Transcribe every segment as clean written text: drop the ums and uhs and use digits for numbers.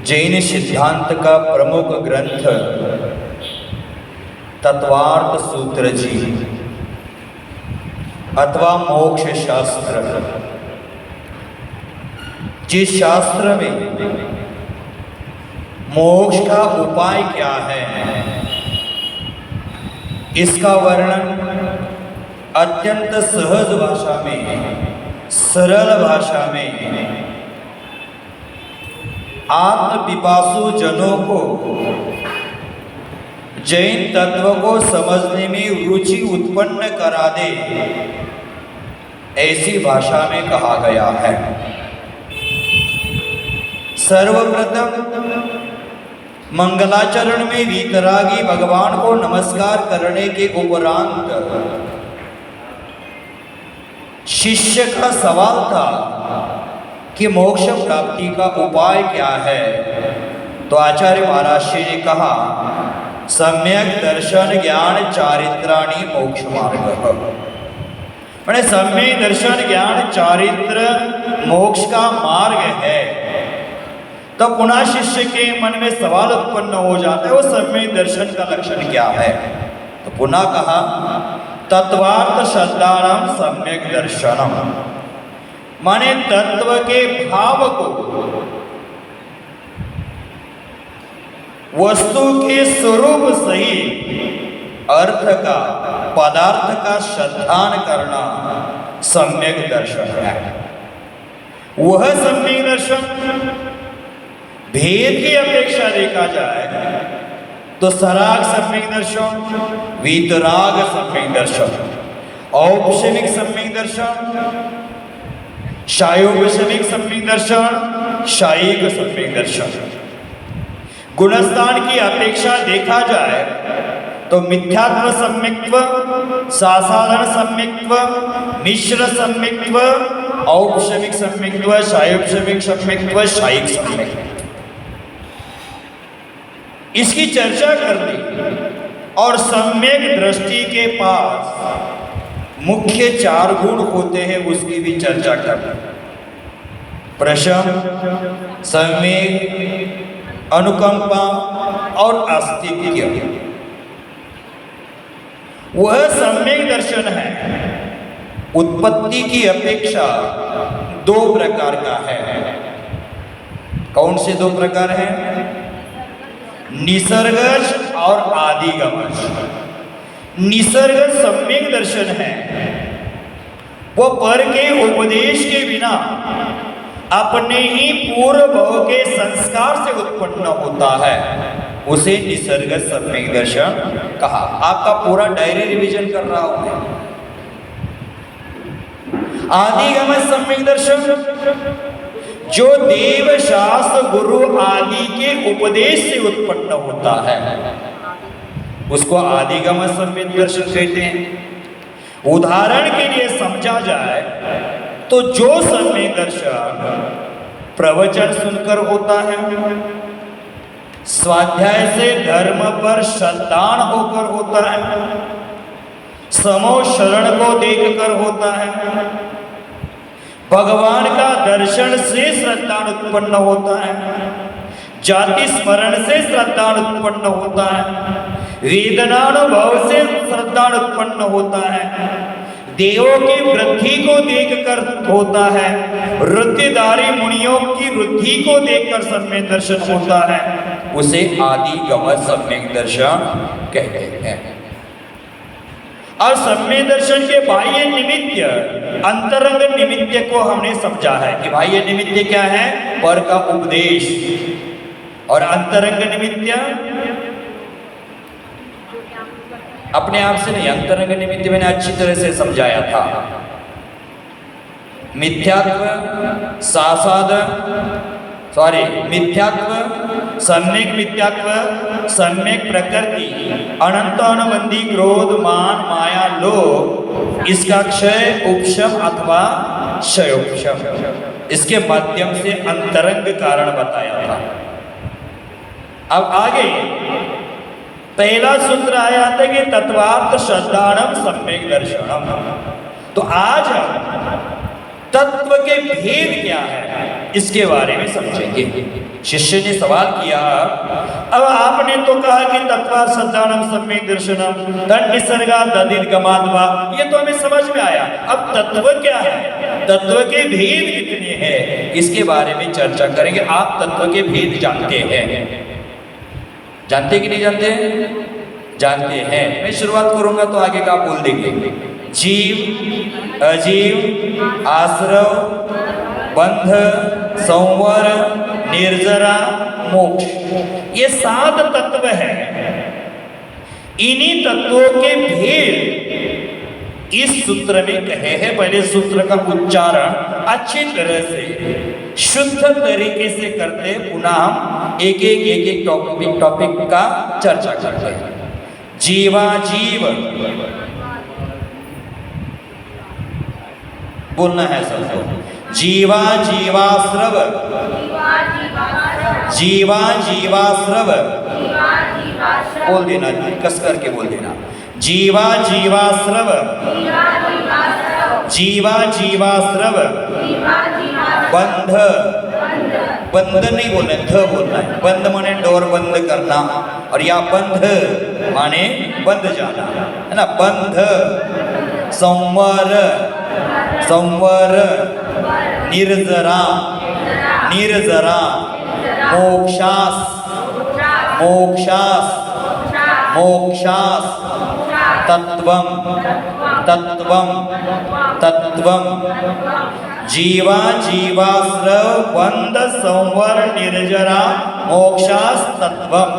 जैन सिद्धांत का प्रमुख ग्रंथ तत्वार्थ सूत्र जी अथवा मोक्ष शास्त्र। जिस शास्त्र में मोक्ष का उपाय क्या है, इसका वर्णन अत्यंत सहज भाषा में, सरल भाषा में आत्मपिपासु जनों को जैन तत्व को समझने में रुचि उत्पन्न करा दे, ऐसी भाषा में कहा गया है। सर्वप्रथम मंगलाचरण में वीतरागी भगवान को नमस्कार करने के उपरांत शिष्य का सवाल था कि मोक्ष प्राप्ति का उपाय क्या है। तो आचार्य महाराज जी ने कहा, सम्यक दर्शन ज्ञान चारित्राणि मोक्ष मार्ग। मैंने सम्यक दर्शन ज्ञान चारित्र मोक्ष का मार्ग है। तो पुनः शिष्य के मन में सवाल उत्पन्न हो जाता है, वो सम्यक दर्शन का लक्षण क्या है। तो पुनः कहा, तत्वार्थ श्रद्धानाम सम्यक दर्शनम, माने तत्व के भाव को वस्तु के स्वरूप सही अर्थ का, पदार्थ का श्रद्धान करना सम्यक दर्शन है। वह सम्यक दर्शन भेद की अपेक्षा देखा जाए तो सराग सम्यक दर्शन, वीतराग सम्यक दर्शन, औपशमिक सम्यक दर्शन, शायोपशमिक सम्यक दर्शन, शायिक सम्यक दर्शन। गुणस्थान की अपेक्षा देखा जाए तो मिथ्यात्व सम्यक्त्व, साधारण सम्यक्त्व, मिश्र सम्यक्त्व, औपशमिक सम्यक्त्व, शायोपशमिक सम्यक्त्व, शायिक सम्यक्त्व, इसकी चर्चा करनी। और सम्यक दृष्टि के पास मुख्य 4 गुण होते हैं, उसकी भी चर्चा करना। प्रशम, सम्यक, अनुकंपा और अस्तित्व। वह सम्यक दर्शन है उत्पत्ति की अपेक्षा 2 प्रकार का है। कौन से 2 प्रकार हैं? निसर्गज और आदिगमज। निसर्ग सम्यक दर्शन है, वो पर के उपदेश के बिना अपने ही पूर्व भव के संस्कार से उत्पन्न होता है, उसे निसर्ग सम्यक दर्शन कहा। आपका पूरा डायरी रिवीजन कर रहा हूं मैं। आदिगमज सम्यक दर्शन जो देव शास्त्र गुरु आदि के उपदेश से उत्पन्न होता है, उसको आदिगमज सम्यक दर्शन कहते हैं। उदाहरण के लिए समझा जाए तो जो सम्यक दर्शन प्रवचन सुनकर होता है, स्वाध्याय से धर्म पर श्रद्धान होकर होता है, समो शरण को देखकर होता है, भगवान का दर्शन से श्रद्धा उत्पन्न होता है, जाति स्मरण से श्रद्धा उत्पन्न होता है, वेदनानुभव से श्रद्धा उत्पन्न होता है, देवों की वृद्धि को देखकर होता है, वृद्धिधारी मुनियों की वृद्धि को देखकर सम्यक दर्शन होता है, उसे आदिगमज सम्यक दर्शन कहते हैं। और सम्यक दर्शन के बाह्य निमित्त, अंतरंग निमित्त को हमने समझा है कि बाह्य निमित्त क्या है? पर का उपदेश। और अंतरंग निमित्त अपने आप से नहीं, अंतरंग निमित्त मैंने अच्छी तरह से समझाया था। मिथ्यात्व, मिथ्यात्व, सम्यक मिथ्यात्व, सम्यक प्रकृति, अनंत अनुबंधी क्रोध, मान, माया, लोभ, इसका क्षय, उपशम अथवा क्षयोपशम, इसके माध्यम से अंतरंग कारण बताया था। अब आगे पहला सूत्र आया था कि तत्वार्थ श्रद्धानम सम्यक दर्शनम। तो आज हम तत्व के भेद क्या है इसके बारे में समझेंगे। शिष्य ने सवाल किया, अब आपने तो कहा कि तत्वा सज्जानम सम्यक दर्शनम तद निसर्गा तदिगमात्मा, ये तो हमें समझ में आया। अब तत्व क्या है, तत्व के भेद कितने हैं, इसके बारे में चर्चा करेंगे। आप तत्व के भेद जानते हैं, जानते कि नहीं जानते? जानते हैं। मैं शुरुआत करूंगा तो आगे का बोल देंगे। जीव, अजीव, आश्रव, बंध, संवर, निर्जरा, मोक्ष, ये 7 तत्व हैं। इन्हीं तत्वों के भेद इस सूत्र में कहे हैं। पहले सूत्र का उच्चारण अच्छी तरह से शुद्ध तरीके से करते, पुनः हम एक टॉपिक का चर्चा करते हैं। जीवा जीव बोलना है सबको। जीवा जीवाश्रव, जीवा जीवाश्रव बोल देना, कस करके बोल देना। जीवा जीवाश्रव, जीवा जीवाश्रव, बंध, बंध नहीं बोलना है, ध बोलना है। बंध माने डोर बंद करना, और या बंध माने बंद जाना, है ना। बंध, संवर, संवर, निर्जरा, निर्जरा, मोक्षास, मोक्षास, मोक्षास, तत्वम, तत्वम, तत्वम। जीवा जीवाश्रव, बंध, संवर, निर्जरा, मोक्षास, तत्वम।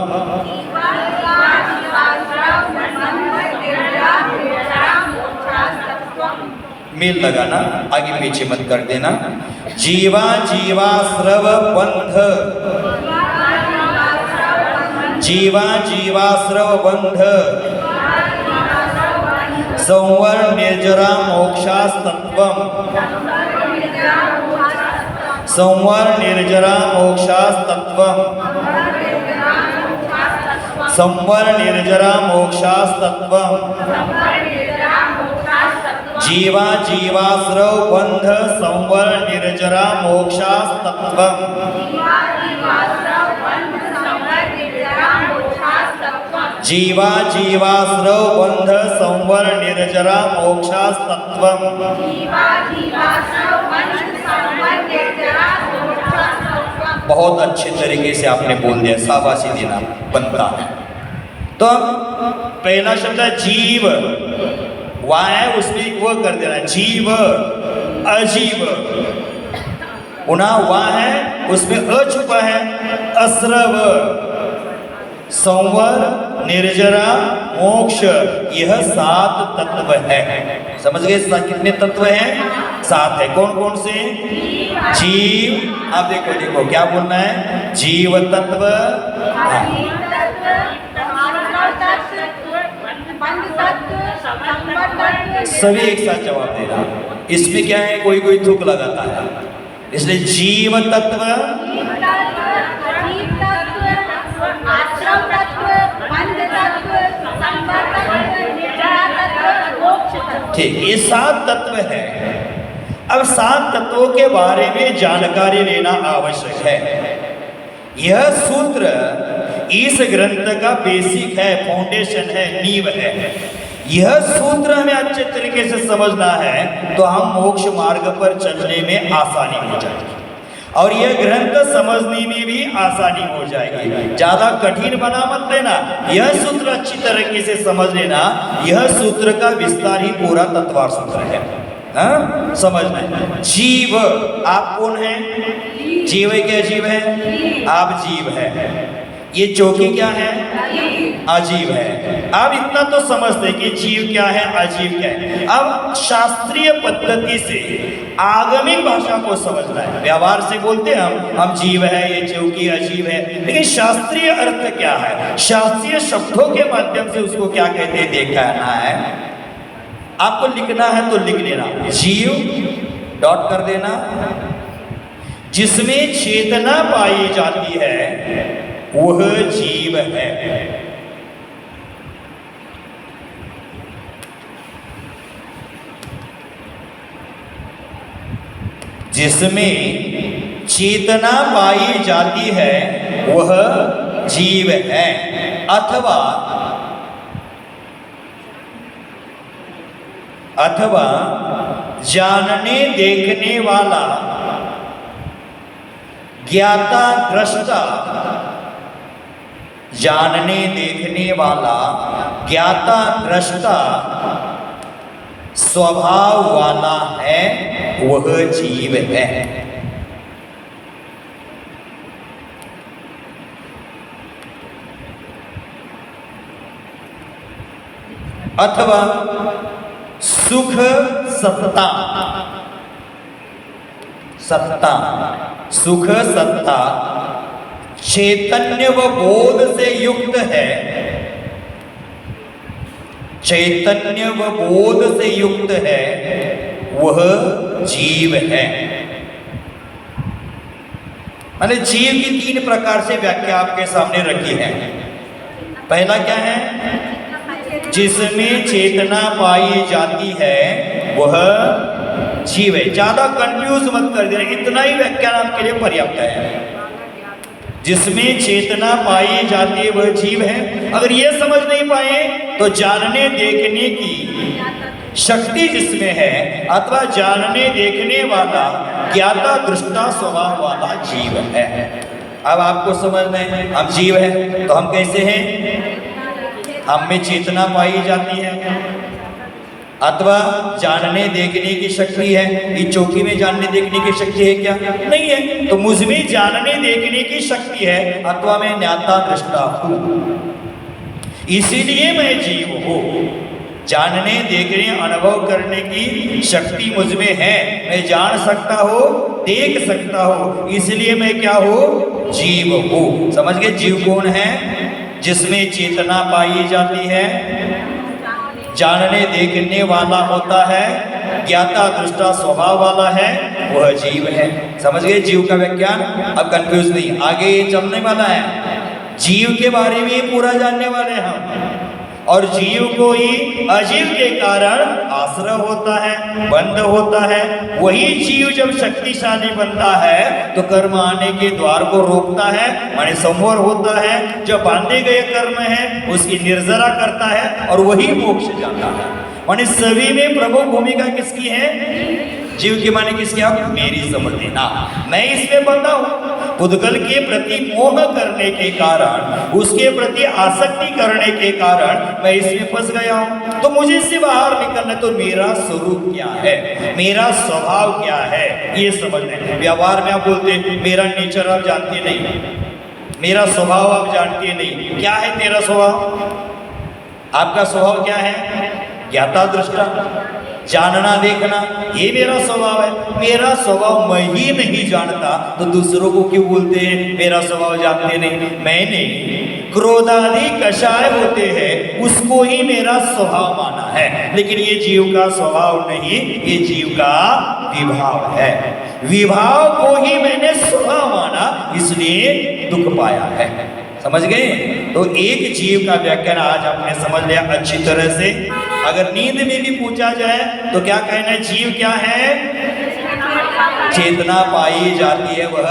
मेल लगाना, आगे पीछे मत कर देना। जीवा जीवाश्रव, बंध, जीवा जीवाश्रव, बंध, संवर, निर्जरा, मोक्षास, तत्वम। संवर, निर्जरा, मोक्षास, तत्वम। संवर, निर्जरा, मोक्षास, तत्वम। जीवा जीवाश्रव, बंध, संवर, निर्जरा, मोक्षास, तत्वम। जीवा जीवाश्रव, बंध, संवर, निर्जरा, मोक्षास, तत्वम। बहुत अच्छे तरीके से आपने बोल दिया, शाबाशी देना बनता है। तो पहला शब्द है जीव, वह है उसमें वो कर देना, जीव, अजीव। पुनः वह है उसमें अ छुपा है, अश्रव, संवर, निर्जरा, मोक्ष, यह 7 तत्व है। समझ गए कितने तत्व हैं? 7 है। कौन कौन से? जीव, आप देखो देखो क्या बोलना है, जीव तत्व, सभी एक साथ जवाब देना। इसमें क्या है, कोई कोई तुक लगाता है, इसलिए जीव तत्व, ठीक, ये 7 तत्व है। अब 7 तत्वों के बारे में जानकारी लेना आवश्यक है। यह सूत्र इस ग्रंथ का बेसिक है, फाउंडेशन है, नींव है। यह सूत्र हमें अच्छे तरीके से समझना है तो हम मोक्ष मार्ग पर चलने में आसानी हो जाएगी, और यह ग्रंथ समझने में भी आसानी हो जाएगी। ज्यादा कठिन बना मत लेना, यह सूत्र अच्छी तरीके से समझ लेना। यह सूत्र का विस्तार ही पूरा तत्वार सूत्र है, हाँ? समझना है। जीव, आप कौन है? जीव है क्या? जीव है, आप जीव है। ये चौकी क्या है? अजीव है। अब इतना तो समझते कि जीव क्या है, अजीव क्या है। अब शास्त्रीय पद्धति से आगमिक भाषा को समझना है। व्यवहार से बोलते हैं हम जीव है, ये चौकी अजीव है, लेकिन शास्त्रीय अर्थ क्या है, शास्त्रीय शब्दों के माध्यम से उसको क्या कहते हैं देखना है। आपको लिखना है तो लिख लेना, जीव डॉट कर देना। जिसमें चेतना पाई जाती है वह जीव है। जिसमें चेतना पाई जाती है वह जीव है, अथवा जानने देखने वाला ज्ञाता दृष्टा, जानने देखने वाला ज्ञाता दृष्टा स्वभाव वाला है वह जीव है। अथवा सुख सत्ता, सुख सत्ता चैतन्य व बोध से युक्त है, चैतन्य व बोध से युक्त है वह जीव है। मैंने जीव की 3 प्रकार से व्याख्या आपके सामने रखी है। पहला क्या है? जिसमें चेतना पाई जाती है वह जीव है। ज्यादा कंफ्यूज मत कर देना, इतना ही व्याख्यान आपके लिए पर्याप्त है। जिसमें चेतना पाई जाती है वह जीव है। अगर ये समझ नहीं पाए तो जानने देखने की शक्ति जिसमें है अथवा जानने देखने वाला ज्ञाता दृष्टा स्वभाव वाला जीव है। अब आपको समझना है हम जीव है तो हम कैसे हैं? हम में चेतना पाई जाती है अथवा जानने देखने की शक्ति है। ये चौकी में जानने देखने की शक्ति है क्या? नहीं है। तो मुझ में जानने देखने की शक्ति है अथवा मैं ज्ञाता दृष्टा हूं, इसीलिए मैं जीव हूं। जानने देखने अनुभव करने की शक्ति मुझ में है, मैं जान सकता हूं, देख सकता हूं, इसलिए मैं क्या हूं? जीव हूं। समझ गए? जीव कौन है? जिसमें चेतना पाई जाती है, जानने देखने वाला होता है, ज्ञाता दृष्टा स्वभाव वाला है, वह जीव है। समझ गए जीव का व्याख्यान? अब कंफ्यूज नहीं, आगे चलने वाला है। जीव के बारे में पूरा जानने वाले हैं हम। और जीव को ही अजीव के कारण आश्रय होता है, बंध होता है। वही जीव जब शक्तिशाली बनता है तो कर्म आने के द्वार को रोकता है, माने संवर होता है। जो बांधे गए कर्म है उसकी निर्जरा करता है और वही मोक्ष जाता है। माने सभी में प्रमुख भूमिका किसकी है? जीव की। माने किसकी? आप मेरी समझ लेना, मैं इसमें बंधा हूं। पुद्गल के प्रति मोह करने के कारण, उसके प्रति आसक्ति करने के कारण मैं इसमें फंस गया हूं। तो मुझे इससे बाहर निकलना, तो मेरा स्वरूप क्या है, मेरा स्वभाव क्या है, ये समझना। व्यवहार में आप बोलते मेरा नेचर आप जानते नहीं, मेरा स्वभाव आप जानते नहीं। क्या है तेरा स्वभाव? आपका स्वभाव क्या है? ज्ञाता दृष्टा, जानना देखना, ये मेरा स्वभाव है। मेरा स्वभाव मैं ही नहीं जानता तो दूसरों को क्यों बोलते हैं मेरा स्वभाव जानते नहीं? मैंने क्रोधादि कषाय होते हैं उसको ही मेरा स्वभाव माना है, लेकिन ये जीव का स्वभाव नहीं, ये जीव का विभाव है। विभाव को ही मैंने स्वभाव माना, इसलिए दुख पाया है। समझ गए? तो एक जीव का व्याख्यान आज आपने समझ लिया अच्छी तरह से। अगर नींद में भी पूछा जाए तो क्या कहना है? जीव क्या है? चेतना पाई जाती है वह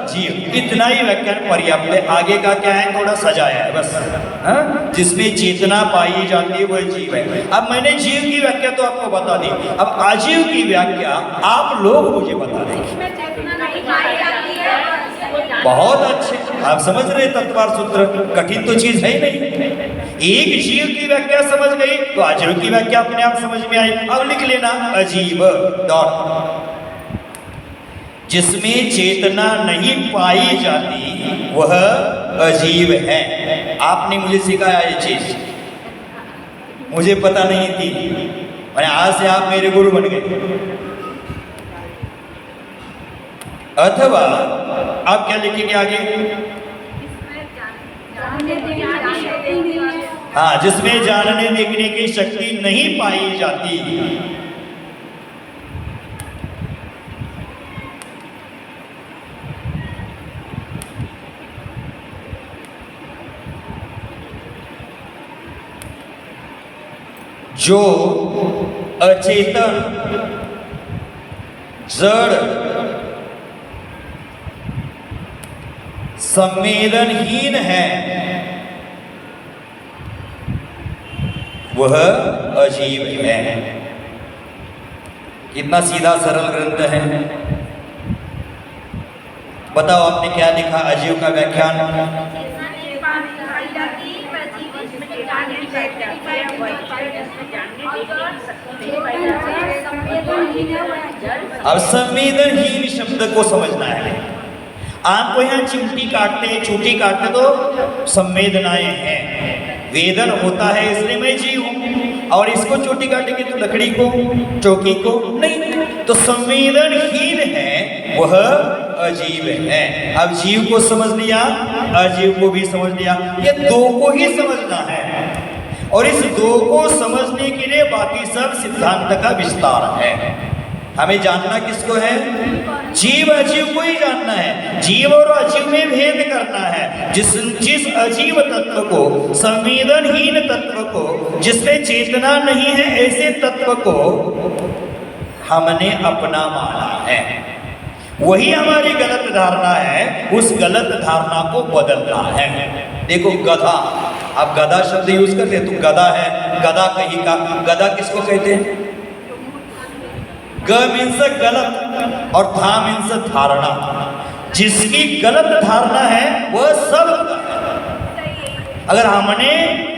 जीव। इतना ही व्याख्यान पर्याप्त है। आगे का क्या है? थोड़ा सजाया है बस। जिसमें चेतना पाई जाती है वह जीव है। अब मैंने जीव की व्याख्या तो आपको बता दी, अब आजीव की व्याख्या आप लोग मुझे बता देंगे। बहुत अच्छे, आप समझ रहे तत्वार सूत्र, कठिन तो चीज है ही नहीं। एक जीव की व्याख्या समझ गई तो अजीव की व्याख्या अपने आप समझ में आई। अब लिख लेना अजीव डॉट। जिसमें चेतना नहीं पाई जाती वह अजीव है। आपने मुझे सिखाया ये चीज, मुझे पता नहीं थी, मैंने आज से आप मेरे गुरु बन गए। अथवा आप क्या लिखेंगे आगे? हाँ, जिसमें जानने देखने की शक्ति नहीं पाई जाती। जो अचेतन, जड़ संवेदनहीन है वह अजीव है। कितना सीधा सरल ग्रंथ है। बताओ आपने क्या लिखा अजीव का व्याख्यान। अब संवेदनहीन शब्द को समझना है। आपको यहाँ चिमटी काटते हैं, चूटी काटते तो संवेदनाएं हैं, वेदन होता है, इसलिए मैं जीव हूं। और इसको चोटी काटेंगे तो लकड़ी को, चौकी को नहीं। तो संवेदनहीन है वह अजीव है। अब जीव को समझ लिया, अजीव को भी समझ लिया। ये दो को ही समझना है और इस दो को समझने के लिए बाकी सब सिद्धांत का विस्तार है। हमें जानना किसको है? जीव अजीव को ही जानना है। जीव और अजीव में भेद करना है। जिस अजीव तत्व को, संवेदनहीन तत्व को, जिसमें चेतना नहीं है, ऐसे तत्व को हमने अपना माना है। वही हमारी गलत धारणा है। उस गलत धारणा को बदलना है। देखो गधा, आप गधा शब्द यूज करते तो गधा है, गधा कहीं का। गधा किसको कहते हैं? ग मीन्स गलत और धा मीन्स धारणा। जिसकी गलत धारणा है वह सब। अगर हमने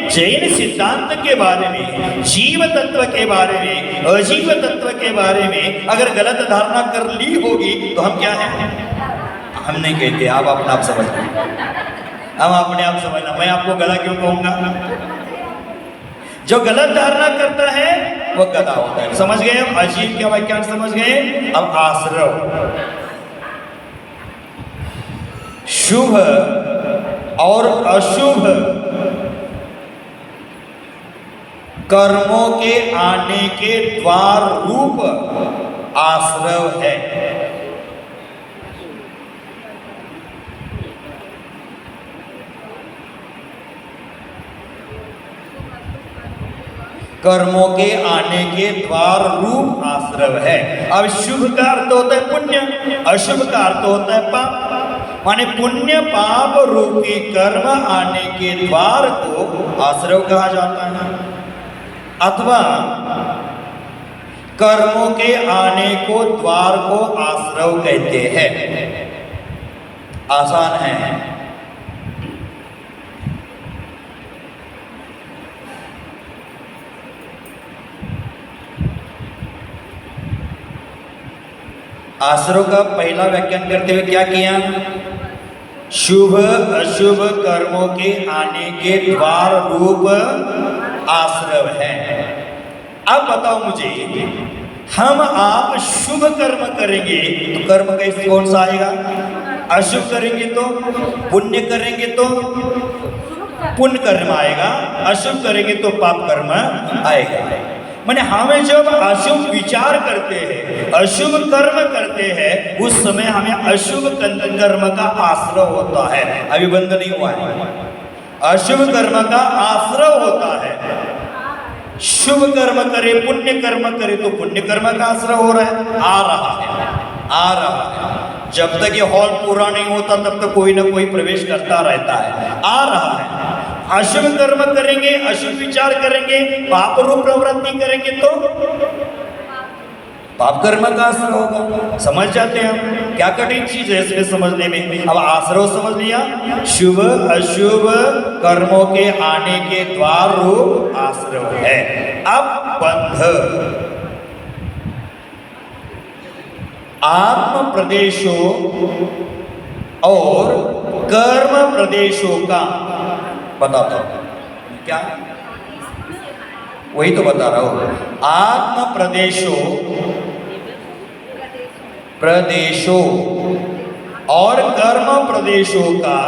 जैन सिद्धांत के बारे में, जीव तत्व के बारे में, अजीव तत्व के बारे में अगर गलत धारणा कर ली होगी तो हम क्या हैं? हम नहीं कहते, आप अपने आप समझना। हम अपने आप समझना। मैं आपको गधा क्यों कहूंगा? जो गलत धारणा करता है वह गधा होता है। समझ गए? हम अजीव क्या व्याख्यान समझ गए। अब आश्रव, शुभ और अशुभ कर्मों के आने के द्वार रूप आश्रव है। कर्मों के आने के द्वार रूप आश्रव है। अब शुभ का अर्थ होता है पुण्य, अशुभ का अर्थ होता है पाप। माने पुण्य पाप रूपी कर्म आने के द्वार को आश्रव कहा जाता है, अथवा कर्मों के आने को द्वार को आश्रव कहते हैं। आसान है। आश्रव का पहला व्याख्यान करते हुए क्या किया? शुभ अशुभ कर्मों के आने के द्वार रूप आश्रव है। अब बताओ मुझे, हम आप शुभ कर्म करेंगे तो कर्म कैसे कौन सा आएगा? अशुभ करेंगे तो पुण्य करेंगे तो पुण्य कर्म आएगा, अशुभ करेंगे तो पाप कर्म आएगा। माने हमें जब अशुभ विचार करते हैं, अशुभ कर्म करते हैं, उस समय हमें अशुभ कर्म का आश्रय होता है। अभी बंद नहीं हुआ है। अशुभ कर्म का आश्रय होता है। शुभ कर्म करे, पुण्य कर्म करे तो पुण्य कर्म का आश्रय हो रहा है, आ रहा है। जब तक ये हॉल पूरा नहीं होता तब तक कोई ना कोई प्रवेश करता रहता है, आ रहा है। अशुभ कर्म करेंगे, अशुभ विचार करेंगे, पाप रूप प्रवृत्ति करेंगे तो पाप कर्म का आश्रय होगा। समझ जाते हैं हम? क्या कठिन चीज है इसमें समझने में। अब आश्रय समझ लिया, शुभ अशुभ कर्मों के आने के द्वार रूप आश्रय है। अब बंध, आत्म प्रदेशों और कर्म प्रदेशों का बताता हूं। क्या? वही तो बता रहा हूं। आत्म प्रदेशों और कर्म प्रदेशों का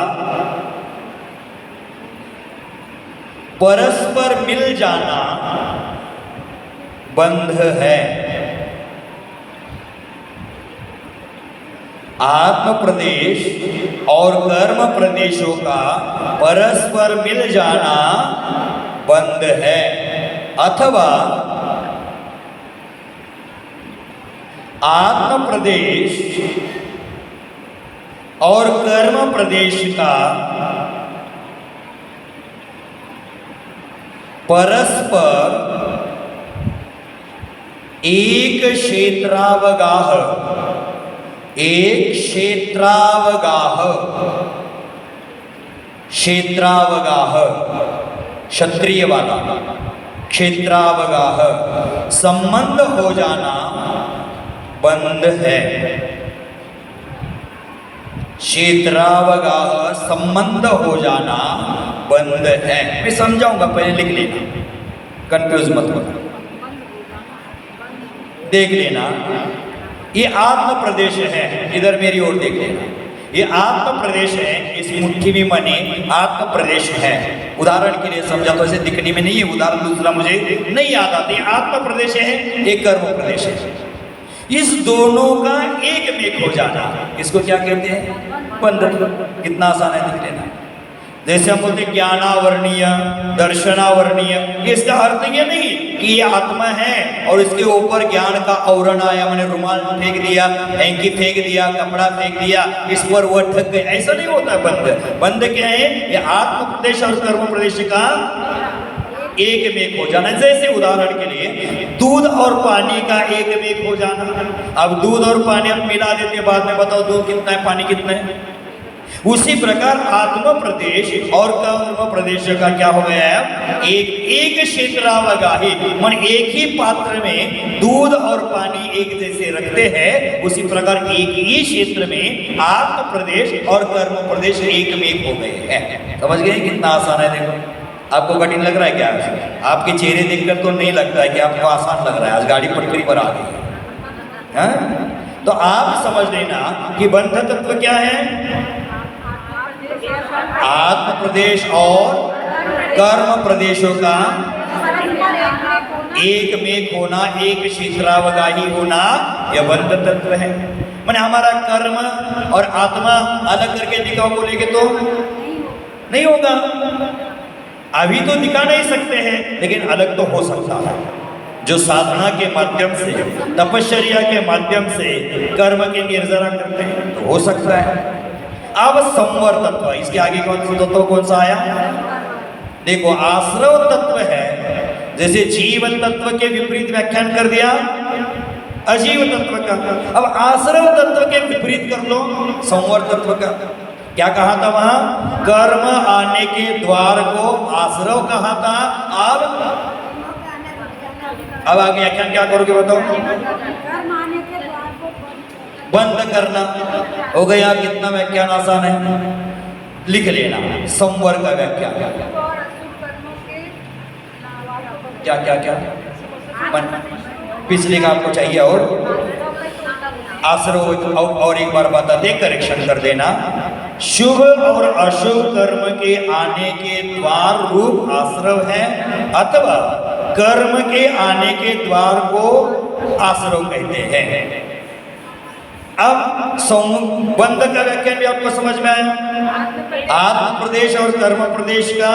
परस्पर मिल जाना बंध है। आत्म प्रदेश और कर्म प्रदेशों का परस्पर मिल जाना बंध है, अथवा आत्म प्रदेश और कर्म प्रदेश का परस्पर एक क्षेत्रावगाह, एक क्षेत्रावगाह, क्षेत्रावगाह क्षत्रिय वाला, क्षेत्रावगाह संबंध हो जाना बंद है। क्षेत्रावगाह संबंध हो जाना बंद है। मैं समझाऊंगा, पहले लिख लेना, कंफ्यूज मत होना, देख लेना। ये आत्म प्रदेश है, इधर मेरी ओर देख लेना। ये आत्म प्रदेश है, इस मुट्ठी में मने आत्म प्रदेश है। उदाहरण के लिए समझा तो ऐसे दिखने में नहीं है, उदाहरण दूसरा मुझे नहीं याद आता। ये आत्म प्रदेश है, एक कर्म प्रदेश है। इस दोनों का एक में हो जाना, इसको क्या कहते हैं? बंधन। कितना आसान है, देख लेना। जैसे हम बोलते ज्ञानावरणीय, दर्शनावरणीय, इसका अर्थ ये नहीं कि ये आत्मा है और इसके ऊपर ज्ञान का आवरण आया, मैंने रुमाल फेंक दिया, हैंकी फेंक दिया, कपड़ा फेंक दिया, इस पर वह ठग गए, ऐसा नहीं होता। बंध, बंध क्या है? ये आत्म प्रदेश और कर्म प्रदेश का एक में हो जाना। जैसे उदाहरण के लिए दूध और पानी का एक में हो जाना। अब दूध और पानी हम मिला देते, बाद में बताओ दूध कितना है, पानी कितना है। उसी प्रकार आत्म प्रदेश और कर्म प्रदेश का क्या हो गया है? एक क्षेत्रावगाही, मन एक ही पात्र में दूध और पानी एक जैसे रखते हैं, उसी प्रकार एक ही क्षेत्र में आत्म प्रदेश और कर्म प्रदेश एक में हो गए हैं। समझ गए कितना आसान है? देखो, आपको कठिन लग रहा है क्या? आपके चेहरे देखकर तो नहीं लगता है कि आपको आसान लग रहा है, आज गाड़ी पटरी पर आ गई है। तो आप समझ लेना कि बंध तत्व क्या है? आत्म प्रदेश और कर्म प्रदेशों का एक में होना, एक क्षेत्रावगाही होना, यह बंध तत्व है। माने हमारा कर्म और आत्मा अलग करके दिखाओ बोलेगे तो नहीं होगा। अभी तो दिखा नहीं सकते हैं, लेकिन अलग तो हो सकता है। जो साधना के माध्यम से, तपश्चर्या के माध्यम से कर्म की निर्जरा करते हैं तो हो सकता है। अब संवर तत्व, इसके आगे कौन सा तत्व कौन सा आया? देखो, आश्रव तत्व है। जैसे जीवन तत्व के विपरीत व्याख्यान कर दिया अजीव तत्व का। अब आश्रव तत्व के विपरीत कर लो संवर तत्व का। क्या कहा था वहां? कर्म आने के द्वार को आश्रव कहा था। अब आगे व्याख्यान क्या करोगे बताओ? बंद करना हो गया। कितना व्याख्यान आसान है, लिख लेना। संवर का व्याख्यान क्या क्या क्या पिछले का आपको चाहिए और आश्रव और एक बार बताते, करेक्शन कर देना। शुभ और अशुभ कर्म के आने के द्वार रूप आश्रव है, अथवा कर्म के आने के द्वार को आश्रव कहते हैं। अब बंध का व्याख्यान भी आपको समझ में आया। आत्म प्रदेश और कर्म प्रदेश का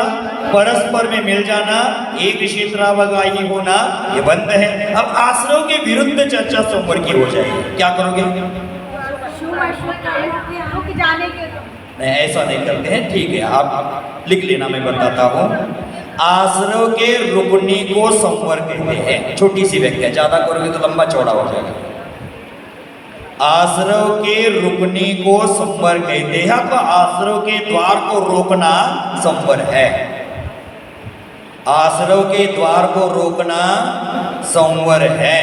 परस्पर में मिल जाना, एक क्षेत्रावगाही होना, ये बंध है। अब आश्रव के विरुद्ध चर्चा सोमवार की हो जाएगी। क्या करोगे? नहीं, ऐसा नहीं करते हैं। ठीक है, आप लिख लेना, मैं बताता हूँ। आश्रव के रुकनी को संवर कहते हैं। छोटी सी व्याख्या, ज्यादा करोगे तो लंबा चौड़ा हो जाएगा। आश्रव के रुकनी को संवर कहते हैं, तो आश्रव के द्वार को रोकना संवर है। आश्रव के द्वार को रोकना संवर है।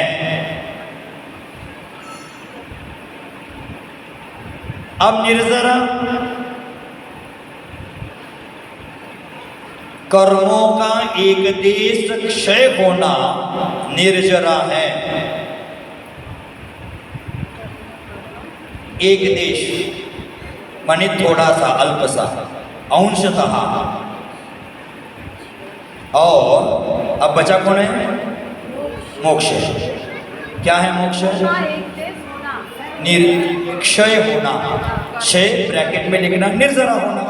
अब निर्जरा, कर्मों का एक देश क्षय होना निर्जरा है। एक देश माने थोड़ा सा, अल्प सा, अंशतः। और अब बचा कौन है? मोक्ष। क्या है मोक्ष? निर्क्षय होना, क्षय ब्रैकेट में लिखना, निर्जरा होना।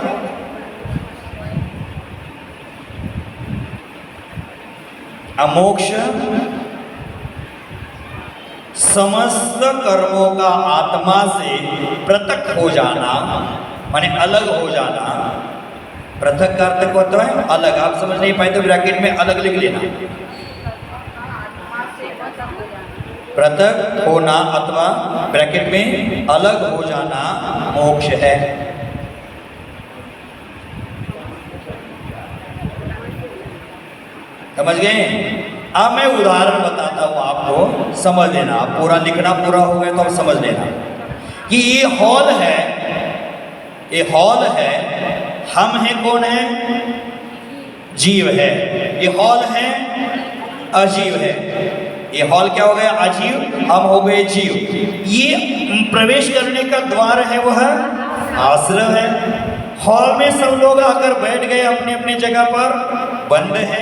अमोक्ष समस्त कर्मों का आत्मा से पृथक हो जाना, माने अलग हो जाना। पृथक का अर्थ क्या होता है? अलग। आप समझ नहीं पाए तो ब्रैकेट में अलग लिख लेना। पृथक होना अथवा ब्रैकेट में अलग हो जाना मोक्ष है। समझ गए? अब मैं उदाहरण बताता हूं आपको, समझ लेना। आप पूरा लिखना पूरा हो गया तो आप समझ लेना कि ये हॉल है, ये हॉल है, हम हैं कौन है? जीव है। ये हॉल है, अजीव है। ये हॉल क्या हो गया? अजीव, हम हो गए जीव। ये प्रवेश करने का द्वार है, वह आश्रम है। हॉल में सब लोग आकर बैठ गए अपने अपने जगह पर, बंद है।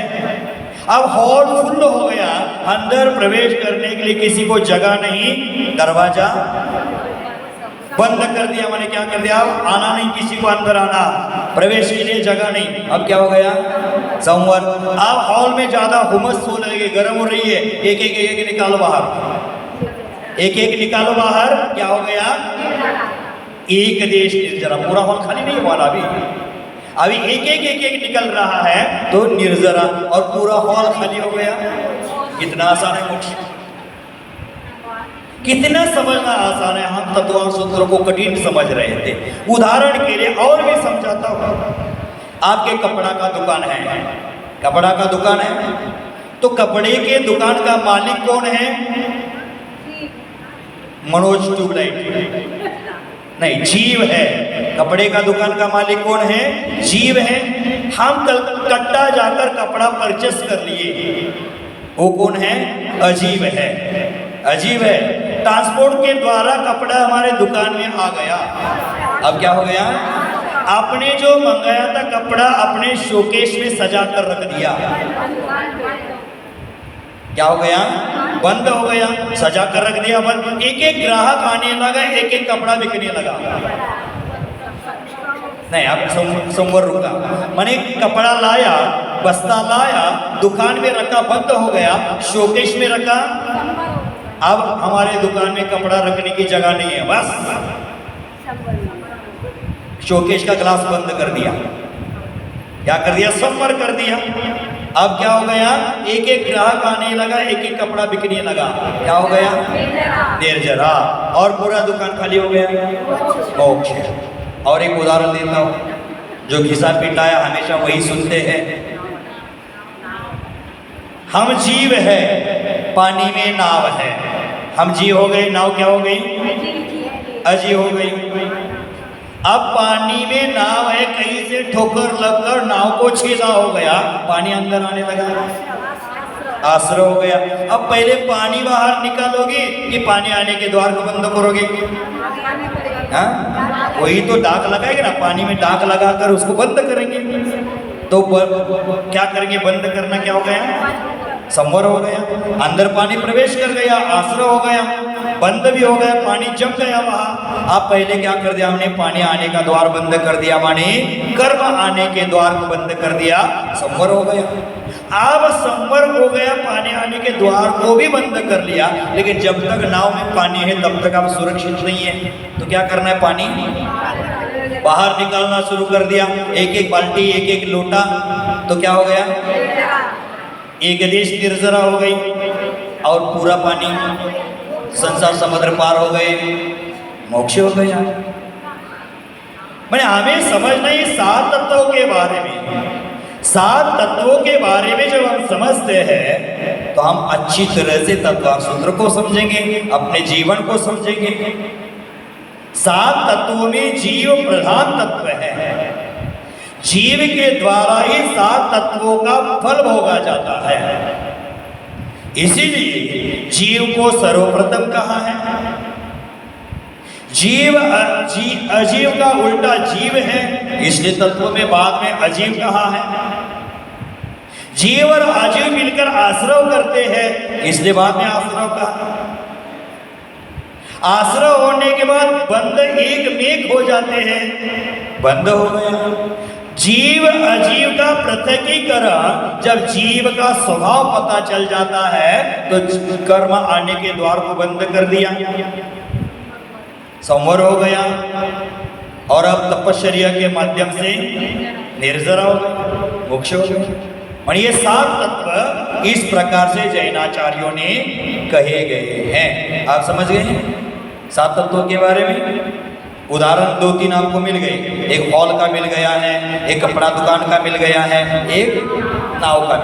अब हॉल फुल हो गया, अंदर प्रवेश करने के लिए किसी को जगह नहीं, दरवाजा बंद कर दिया। मैंने क्या कर दिया? आना नहीं, किसी को अंदर आना, प्रवेश के लिए जगह नहीं। अब क्या हो गया? संवर। अब हॉल में ज्यादा हुमस हो लगे, गर्म हो रही है, एक एक एक एक निकालो बाहर, एक एक निकालो बाहर। क्या हो गया? एक देश निर्जरा। पूरा हॉल खाली नहीं हुआ अभी एक एक निकल रहा है तो निर्जरा, और पूरा हॉल खाली हो गया। कितना आसान है मोक्ष, कितना समझना आसान है। हम तत्व सूत्रों को कठिन समझ रहे थे। उदाहरण के लिए और भी समझाता हूं। आपके कपड़ा का दुकान है, कपड़ा का दुकान है, तो कपड़े के दुकान का मालिक कौन है? मनोज ट्यूबलाइट नहीं, जीव है। कपड़े का दुकान का मालिक कौन है? जीव है। हम कलकत्ता जाकर कपड़ा परचेस कर लिए, वो कौन है? अजीब है, अजीब है। ट्रांसपोर्ट के द्वारा कपड़ा हमारे दुकान में आ गया। अब क्या हो गया? आपने जो मंगाया था कपड़ा अपने शोकेस में सजा कर रख दिया। क्या हो गया? बंद हो गया, सजा कर रख दिया बंद। एक एक ग्राहक आने लगा, एक एक कपड़ा बिकने लगा। नहीं, अब सोमवार रुका, मैंने कपड़ा लाया, बस्ता लाया, दुकान में रखा, बंद हो गया, शोकेश में रखा। अब हमारे दुकान में कपड़ा रखने की जगह नहीं है, बस शोकेश का ग्लास बंद कर दिया। क्या कर दिया? संवर कर दिया। अब क्या हो गया? एक एक ग्राहक आने लगा, एक एक कपड़ा बिकने लगा। क्या हो गया? निर्जरा, और पूरा दुकान खाली हो गया। मोक्ष। और एक उदाहरण देता हूं, जो घिसा पिटाया हमेशा वही सुनते हैं। हम जीव है, पानी में नाव है। हम जीव हो गए, नाव क्या हो गई? अजीव हो गई। अब पानी में नाव है, कहीं से ठोकर लगकर नाव को छेदा हो गया, पानी अंदर आने लगा, आश्रय हो गया। अब पहले पानी बाहर निकालोगे कि पानी आने के द्वार को बंद करोगे? हाँ, वही तो डाक लगाएगा ना, पानी में डाक लगाकर उसको बंद करेंगे। तो क्या करेंगे? बंद करना क्या हो गया? संवर हो गया। अंदर पानी प्रवेश कर गया, आश्रय हो गया, बंद भी हो गया, पानी जम गया वहां। आप पहले क्या कर दिया? हमने पानी आने का द्वार बंद कर दिया, माने कर्म आने के द्वार को बंद कर दिया, संवर हो गया। अब संवर हो गया, पानी आने के द्वार को भी बंद कर लिया, लेकिन जब तक नाव में पानी है तब तक आप सुरक्षित नहीं है। तो क्या करना है? पानी बाहर निकालना शुरू कर दिया, एक एक बाल्टी, एक एक लोटा। तो क्या हो गया? एक देश निर्जरा हो गई, और पूरा पानी संसार समुद्र पार हो गए, मोक्ष हो गया। मैंने हमें समझना ही 7 तत्वों के बारे में। 7 तत्वों के बारे में जब हम समझते हैं तो हम अच्छी तरह से तत्वसूत्र को समझेंगे, अपने जीवन को समझेंगे। 7 तत्वों में जीव प्रधान तत्व है। जीव के द्वारा ही 7 तत्वों का फल भोगा जाता है। इसीलिए जीव को सर्वप्रथम कहा है। जीव अजीव का उल्टा जीव है, इसलिए तत्व में बाद में अजीव कहा है। जीव और अजीव मिलकर आश्रय करते हैं, इसलिए बाद में आश्रय कहा। आश्रय होने के बाद बंद एक मेघ हो जाते हैं, बंद हो गया। जीव अजीव का पृथकीकरण, जब जीव का स्वभाव पता चल जाता है तो कर्म आने के द्वार को बंद कर दिया, संवर हो गया और अब तपश्चर्या के माध्यम से निर्जरा हो गया, मोक्ष हो गया। और ये 7 तत्व इस प्रकार से जैनाचार्यों ने कहे गए हैं। आप समझ गए हैं 7 तत्वों के बारे में? उदाहरण 2-3 आपको मिल गए। एक हॉल का मिल गया है, एक कपड़ा दुकान का मिल गया है, एक नाव का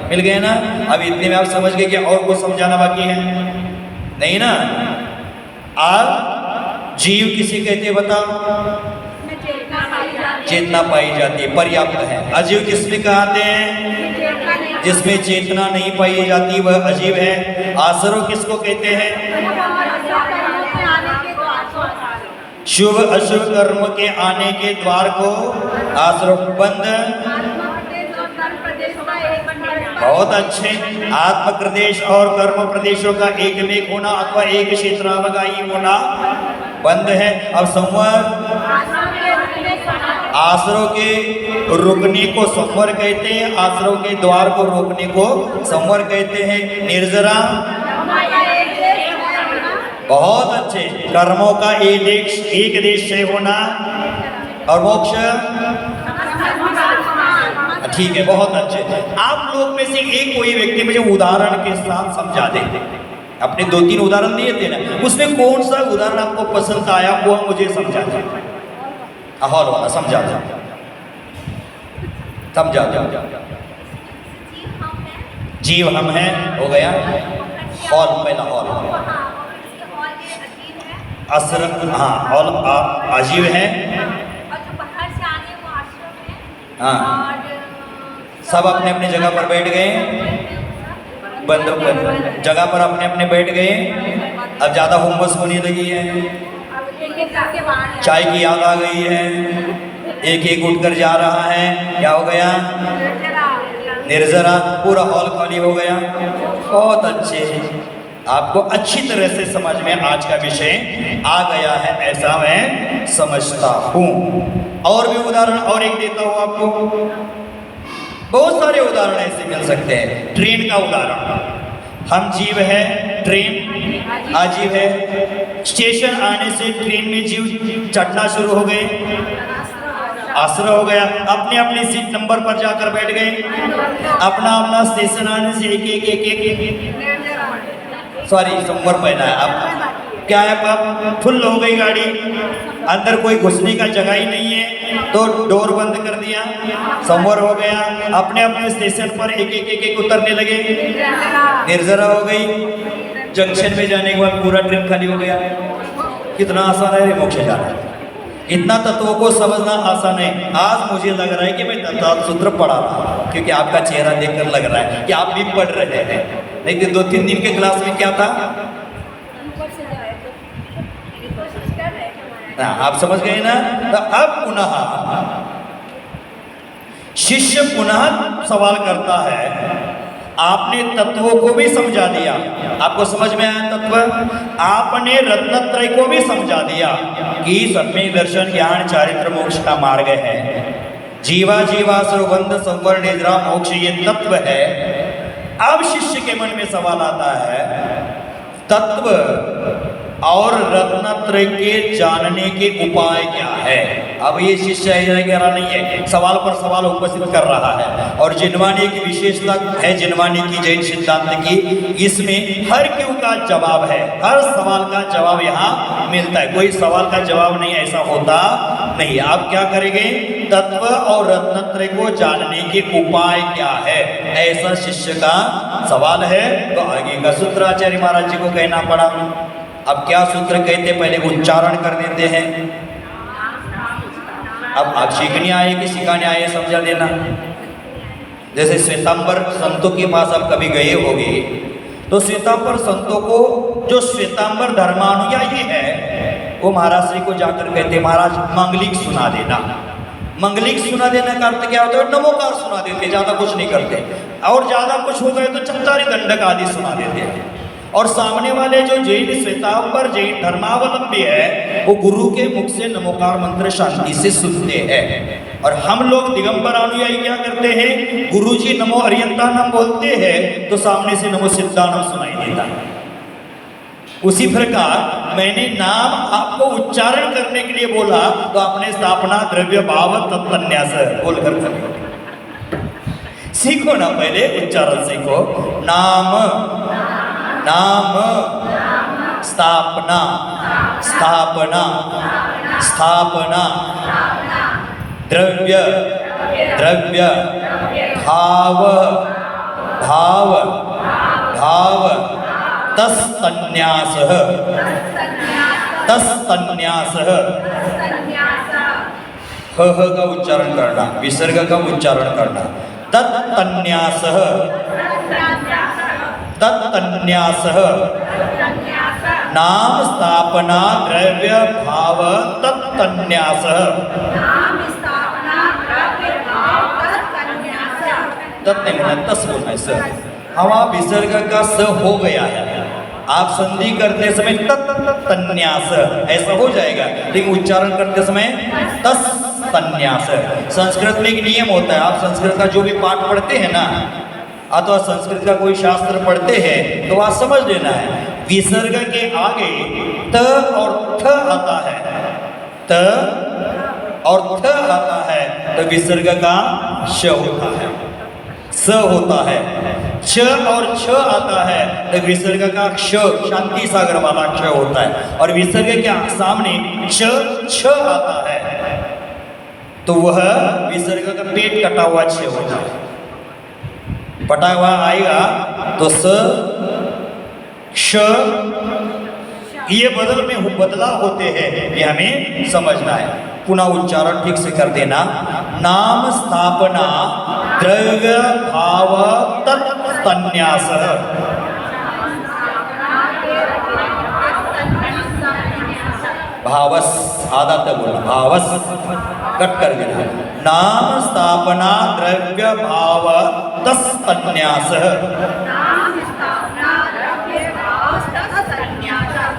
मिल गए ना। अब इतने में आप समझ गए कि और कुछ समझाना बाकी है? नहीं ना। आज जीव किसे कहते बताओ? चेतना पाई जाती है, पर्याप्त है। अजीव किसमें कहते हैं? जिसमें चेतना नहीं पाई जाती वह अजीव है। आसरो किसको कहते हैं? शुभ अशुभ कर्म के आने के द्वार को आसरो बंद। बहुत अच्छे। आत्म प्रदेश और कर्म प्रदेशों का एक में होना अथवा एक क्षेत्रावगाही होना बंद है। अब संवर, आश्रव के रुकने को संवर कहते हैं, आश्रव के द्वार को रोकने को संवर कहते हैं। निर्जरा, बहुत अच्छे। कर्मों का एक देश से होना और मोक्ष, ठीक है, बहुत अच्छे। आप लोग में से एक कोई व्यक्ति मुझे उदाहरण के साथ समझा दे। अपने 2-3 उदाहरण दिए थे ना, उसमें कौन सा उदाहरण आपको पसंद आया वो मुझे समझा दे। हॉल वाला समझा दो, समझा दो। जीव हम हैं हो गया। हॉल, पहला हॉल असर, हाँ हॉल अजीव है। हाँ, सब अपने अपने जगह पर बैठ गए, बंद जगह पर अपने अपने बैठ गए। अब ज्यादा हुम्मस होने लगी है, चाय की याद आ गई है, एक एक उठकर जा रहा है। क्या हो गया? निर्जरा। पूरा हॉल खाली हो गया। बहुत अच्छे, आपको अच्छी तरह से समझ में आज का विषय आ गया है, ऐसा मैं समझता हूँ। और भी उदाहरण और एक देता हूँ आपको। बहुत सारे उदाहरण ऐसे मिल सकते हैं। ट्रेन का उदाहरण, हम जीव है, ट्रेन अजीव है। स्टेशन आने से ट्रेन में जीव चढ़ना शुरू हो गए, आश्रय हो गया। अपने अपने सीट नंबर पर जाकर बैठ गए। अपना अपना स्टेशन आने से एक सॉरी संवर पहना है। अब क्या है, अब फुल हो गई गाड़ी, अंदर कोई घुसने का जगह ही नहीं है तो डोर बंद कर दिया, संवर हो गया। अपने अपने स्टेशन पर एक उतरने लगे, निर्जरा हो गई। जंक्शन में जाने के बाद पूरा ट्रेन खाली हो गया। कितना आसान है रे मोक्ष जाना। इतना तत्वों को समझना आसान है। आज मुझे लग रहा है कि मैं तत्व सूत्र पढ़ा रहा हूँ, क्योंकि आपका चेहरा देखकर लग रहा है कि आप भी पढ़ रहे हैं। नहीं तो 2-3 दिन के क्लास में क्या था, आप समझ गए ना। तो अब पुनः शिष्य पुनः सवाल करता है, आपने तत्वों को भी समझा दिया, आपको समझ में आया तत्व, आपने रत्नत्रय को भी समझा दिया कि सम्यक दर्शन ज्ञान चारित्र मोक्ष का मार्ग है। जीवा जीवा सर्वबंध संवर निद्रा मोक्ष ये तत्व है। अब शिष्य के मन में सवाल आता है, तत्व और रत्नत्रय के जानने के उपाय क्या है। अब ये शिष्य कह रहा नहीं है, सवाल पर सवाल उपस्थित कर रहा है। और जिनवानी की विशेषता है, जिनवानी की जैन सिद्धांत की, इसमें हर क्यों का जवाब है, हर सवाल का जवाब यहाँ मिलता है। कोई सवाल का जवाब नहीं ऐसा होता नहीं। आप क्या करेंगे, तत्व और रत्नत्रय को जानने के उपाय क्या है, ऐसा शिष्य का सवाल है। तो आगे का सूत्र आचार्य महाराज जी को कहना पड़ा। अब क्या सूत्र कहते, पहले उच्चारण कर देते हैं। अब आप सीखने आए कि सिखाने आए समझा देना। जैसे श्वेतांबर संतों के पास आप कभी गए होंगे, तो श्वेतांबर संतों को जो श्वेतांबर धर्मानुयायी है वो महाराज श्री को जाकर कहते, महाराज मंगलिक सुना देना। मंगलिक सुना देने का अर्थ क्या होता है, नमोकार सुना देते, ज्यादा कुछ नहीं करते। और ज्यादा कुछ हो गए तो चमत्कारी दंडक आदि सुना देते हैं। और सामने वाले जो जैन श्वेतांबर जैन धर्मावलंबी है वो गुरु के मुख से नमोकार मंत्र शांति से सुनते हैं। और हम लोग दिगंबर अनुयायी क्या करते हैं, गुरुजी नमो अरियंतानम बोलते हैं तो सामने से नमो सिद्धानम सुनाई देता है। उसी प्रकार मैंने नाम आपको उच्चारण करने के लिए बोला तो आपने स्थापना द्रव्य भाव तत्न्यास बोलकर करो। सीखो ना, पहले उच्चारण सीखो। नाम नाम स्थापना स्थापना स्थापना द्रव्य द्रव्य भाव भाव भाव तस्तन्यास तस्तन्यास ह का उच्चारण करना, विसर्ग का उच्चारण करना। तत्तन्यास तत्तन्यास नाम स्थापना द्रव्य भाव तत्तन्यास। तत् नहीं बोलना, तस बोलना है सर। हवा विसर्ग का स हो गया है, आप संधि करते समय तत्तन्यास ऐसा हो जाएगा, लेकिन उच्चारण करते समय तस तन्यास। संस्कृत में एक नियम होता है, आप संस्कृत का जो भी पाठ पढ़ते हैं ना अथवा संस्कृत का कोई शास्त्र पढ़ते हैं तो वह समझ लेना है, विसर्ग के आगे त और थ आता है, त और थ आता है तो विसर्ग का श होता है, स होता है। च और छ आता है तो विसर्ग का क्ष, शांति सागर वाला क्ष होता है। और विसर्ग के सामने च छ आता है तो वह विसर्ग का पेट कटा हुआ छ होता है। पटा हुआ आएगा तो स क्ष, ये बदलाव होते हैं, ये हमें समझना है। पुनः उच्चारण ठीक से कर देना। नाम स्थापना द्रव्य भाव तत्तन्यास। भावस आधा तक बोला, भावस कट कर देना। नाम स्थापना द्रव्य भाव तत्तन्यास।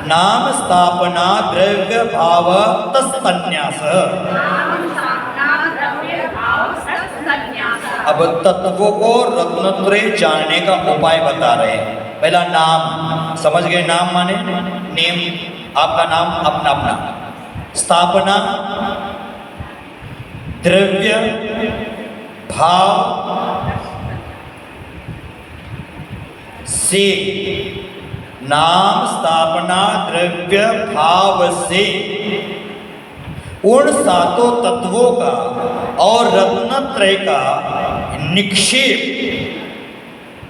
नाम स्थापना द्रव्य भाव तत्तन्यास। अब तत्वों को रत्नत्रय जानने का उपाय बता रहे हैं। पहला नाम समझ गए, नाम माने नेम, आपका नाम अपना अपना। स्थापना द्रव्य भाव से, नाम स्थापना द्रव्य भाव से उन सातों तत्वों का और रत्नत्रय का निक्षेप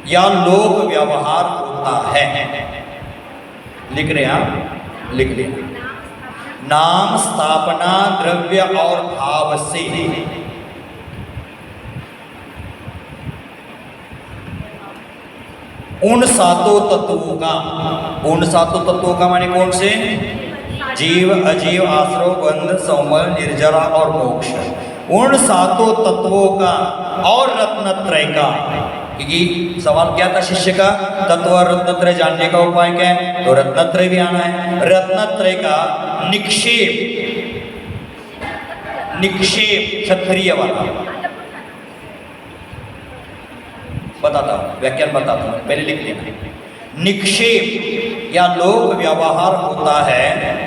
या लोक व्यवहार होता है। लिख रहे हैं आप, लिख लेना। नाम स्थापना द्रव्य और भाव से उन सातों तत्वों का माने कौन से? जीव अजीव आश्रव बंध सौमल निर्जरा और मोक्ष। उन सातों तत्वों का और रत्नत्रय का, क्योंकि सवाल क्या था शिष्य का, तत्व और रत्नत्रय जानने का उपाय क्या है, तो रत्नत्रय भी आना है। रत्नत्रय का निक्षेप क्षत्रिय वाला बताता हूं, व्याख्यान बताता हूं, पहले लिख लेना। निक्षेप या लोक व्यवहार होता है,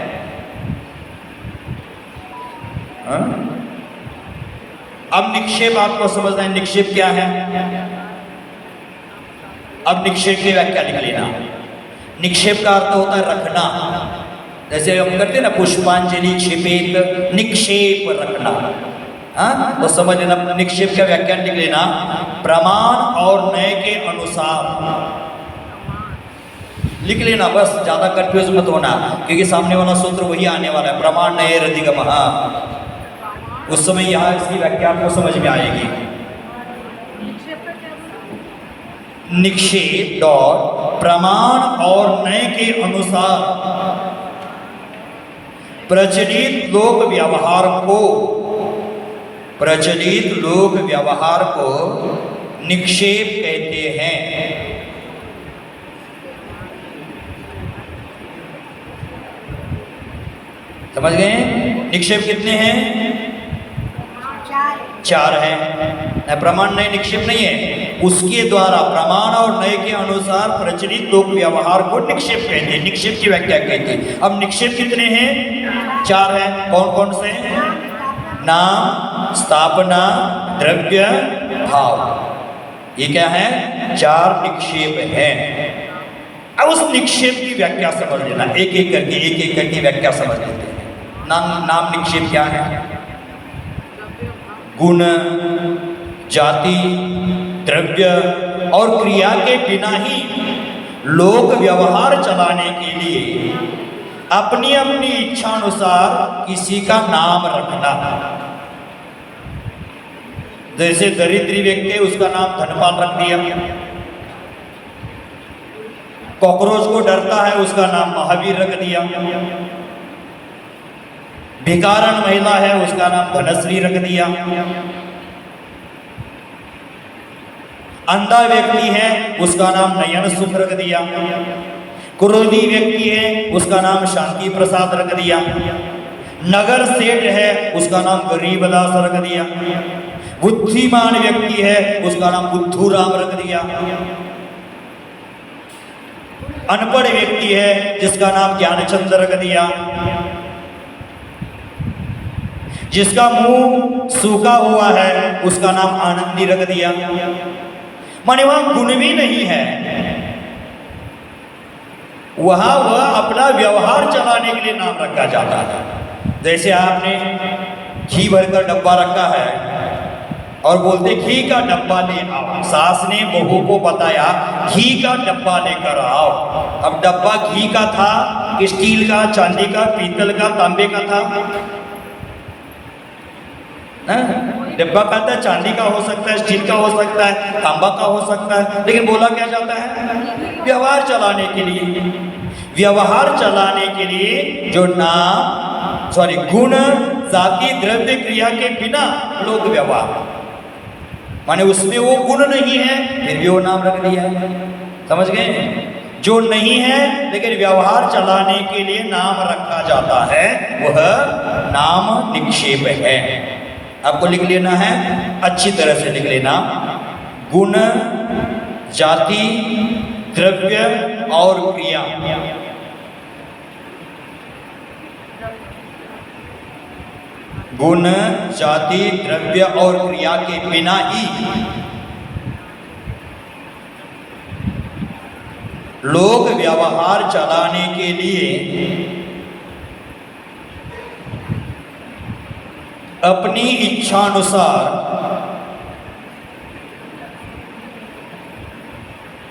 अब निक्षेप आपको समझना है, निक्षेप क्या है। अब निक्षेप की व्याख्या लिख लेना। निक्षेप का अर्थ होता है रखना, जैसे हम करते हैं ना पुष्पांजलि क्षिपेत, निक्षेप रखना। तो समझ लेना, निक्षेप का व्याख्यान लिख लेना। प्रमाण और नय के अनुसार लिख लेना, बस ज्यादा कंफ्यूज मत होना, क्योंकि सामने वाला सूत्र वही आने वाला है, प्रमाण नय रधिगम। उस समय यहाँ इसकी व्याख्या आपको समझ में आएगी। निक्षेप डॉट प्रमाण और नय के अनुसार प्रचलित लोक व्यवहार को निक्षेप कहते हैं। समझ गए? निक्षेप कितने हैं? 4 है। प्रमाण नए निक्षेप नहीं है, उसके द्वारा प्रमाण और नए के अनुसार प्रचलित लोक व्यवहार को निक्षेप कहते हैं, निक्षेप की व्याख्या कहते हैं। अब निक्षेप कितने हैं? 4 है। कौन कौन से? नाम, स्थापना, द्रव्य, भाव। ये क्या है? 4 निक्षेप हैं। अब उस निक्षेप की व्याख्या समझ लेना, एक एक करके व्याख्या समझ लेते हैं। नाम निक्षेप क्या है? गुण, जाति, द्रव्य और क्रिया के बिना ही लोक व्यवहार चलाने के लिए अपनी अपनी इच्छा अनुसार किसी का नाम रखना। जैसे दरिद्री व्यक्ति है, उसका नाम धनपाल रख दिया। कॉकरोच को डरता है, उसका नाम महावीर रख दिया। भिकारण महिला है, उसका नाम धनश्री रख दिया। अंधा व्यक्ति है, उसका नाम नयन सुख रख दिया। क्रोधी व्यक्ति है, उसका नाम शांति प्रसाद रख दिया। नगर सेठ है, उसका नाम गरीबदास रख दिया। बुद्धिमान व्यक्ति है, उसका नाम बुद्धू राम रख दिया। अनपढ़ व्यक्ति है, जिसका नाम ज्ञानचंद रख दिया। जिसका मुंह सूखा हुआ है, उसका नाम आनंदी रख दिया। माने वहां गुण भी नहीं है, वहां वह अपना व्यवहार चलाने के लिए नाम रखा जाता है। जैसे आपने घी भरकर डब्बा रखा है और बोलते घी का डब्बा ले आओ। सास ने बहू को बताया घी का डब्बा लेकर आओ। अब डब्बा घी का था, स्टील का, चांदी का, पीतल का, तांबे का था। डिब्बा का था, चांदी का हो सकता है, स्टील का हो सकता है, तांबा का हो सकता है, लेकिन बोला क्या जाता है? व्यवहार चलाने के लिए। व्यवहार चलाने के लिए जो गुण, जाति, द्रव्य, क्रिया के बिना लोक व्यवहार, माने उसमें वो गुण नहीं है, फिर भी वो नाम रख दिया है। समझ गए? जो नहीं है लेकिन व्यवहार चलाने के लिए नाम रखा जाता है, वह नाम निक्षेप है। आपको लिख लेना है, अच्छी तरह से लिख लेना। गुण, जाति, द्रव्य और क्रिया। गुण, जाति, द्रव्य और क्रिया के बिना ही लोक व्यवहार चलाने के लिए अपनी इच्छानुसार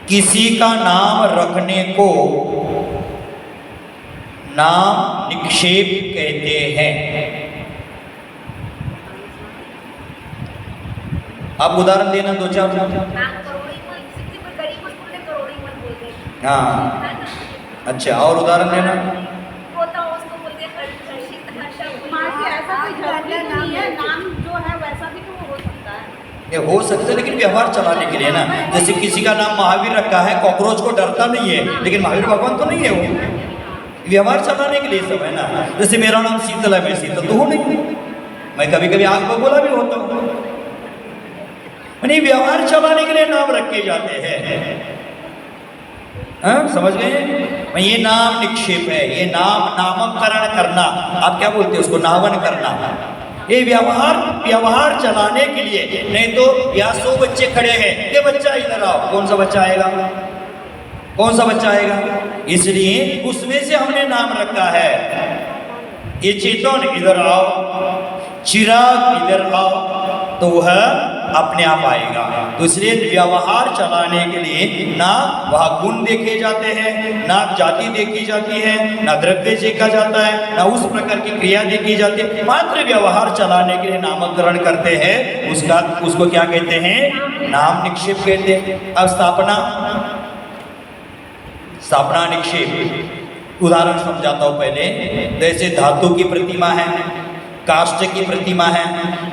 किसी का नाम रखने को नाम निक्षेप कहते हैं। आप उदाहरण देना 2-4। हाँ, अच्छा, और उदाहरण देना। ये हो सकता है, लेकिन व्यवहार चलाने के लिए ना। जैसे किसी का नाम महावीर रखा है, कॉकरोच को डरता नहीं है, लेकिन महावीर भगवान तो नहीं है, वो व्यवहार चलाने के लिए सब है ना। जैसे मेरा नाम शीतल है, मैं शीतल तो हूँ नहीं, मैं कभी कभी आग बबूला भी होता हूँ। यानी व्यवहार चलाने के लिए नाम रखे जाते हैं। हाँ, समझ गए? ये नाम निक्षेप है। ये नामकरण करना, आप क्या बोलते हैं उसको? नावन करना। ये व्यवहार चलाने के लिए। नहीं तो यहाँ 100 बच्चे खड़े हैं, ये बच्चा इधर आओ, कौन सा बच्चा आएगा? कौन सा बच्चा आएगा? इसलिए उसमें से हमने नाम रखा है। ये चेतन इधर आओ, चिराग इधर आओ, तो वह अपने आप आएगा। तो इसलिए व्यवहार चलाने के लिए ना वह गुण देखे जाते हैं, ना जाति देखी जाती है, ना द्रव्य देखा जाता है, ना उस प्रकार की क्रिया देखी जाती है। मात्र व्यवहार चलाने के लिए नामकरण करते हैं, उसको क्या कहते हैं? नाम निक्षेप कहते हैं। अब स्थापना निक्षेप उदाहरण समझाता हूं पहले। जैसे धातु की प्रतिमा है, काष्ठ की प्रतिमा है,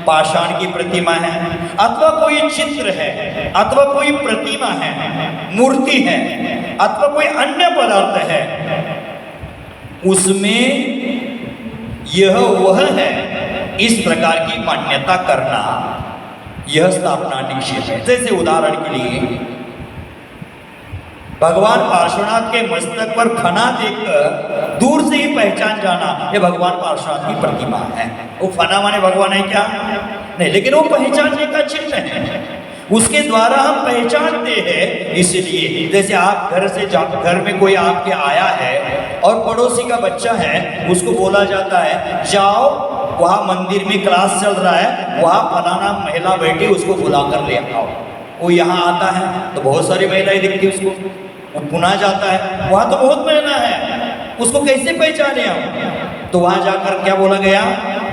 पाषाण की प्रतिमा है, अथवा कोई चित्र है, अथवा कोई प्रतिमा है, मूर्ति है, अथवा कोई अन्य पदार्थ है, उसमें यह वह है, इस प्रकार की मान्यता करना यह स्थापना निक्षेप है। जैसे उदाहरण के लिए भगवान पार्श्वनाथ के मस्तक पर फना देखकर दूर से ही पहचान जाना, ये भगवान पार्श्वनाथ की प्रतिमा है। वो फना माने भगवान है क्या? नहीं, लेकिन वो पहचानने का चिन्ह है, उसके द्वारा हम पहचानते हैं। इसलिए जैसे आप घर में कोई आपके आया है और पड़ोसी का बच्चा है, उसको बोला जाता है जाओ वहाँ मंदिर में क्लास चल रहा है, वहाँ फलाना महिला बैठी, उसको बुला कर ले आओ। वो यहाँ आता है तो बहुत सारी महिलाएं दिखती उसको, वो पुनः जाता है, वहाँ तो बहुत महिला है, उसको कैसे पहचाने हम? तो वहाँ जाकर क्या बोला गया,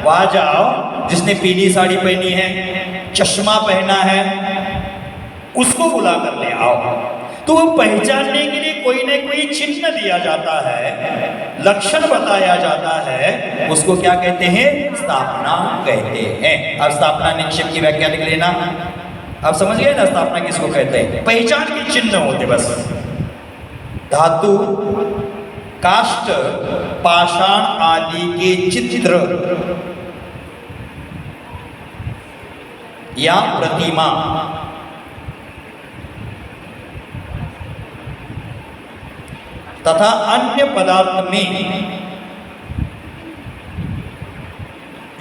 वहाँ जाओ जिसने पीली साड़ी पहनी है, चश्मा पहना है, उसको बुला कर ले आओ। तो वो पहचानने के लिए कोई न कोई चिन्ह दिया जाता है, लक्षण बताया जाता है, उसको क्या कहते हैं? स्थापना कहते हैं। अब स्थापना निक्षेप की व्याख्या लिख लेना। आप समझ गए ना स्थापना किसको कहते हैं? पहचान के चिन्ह होते बस। धातु, काष्ठ, पाषाण आदि के चित्र या प्रतिमा तथा अन्य पदार्थ में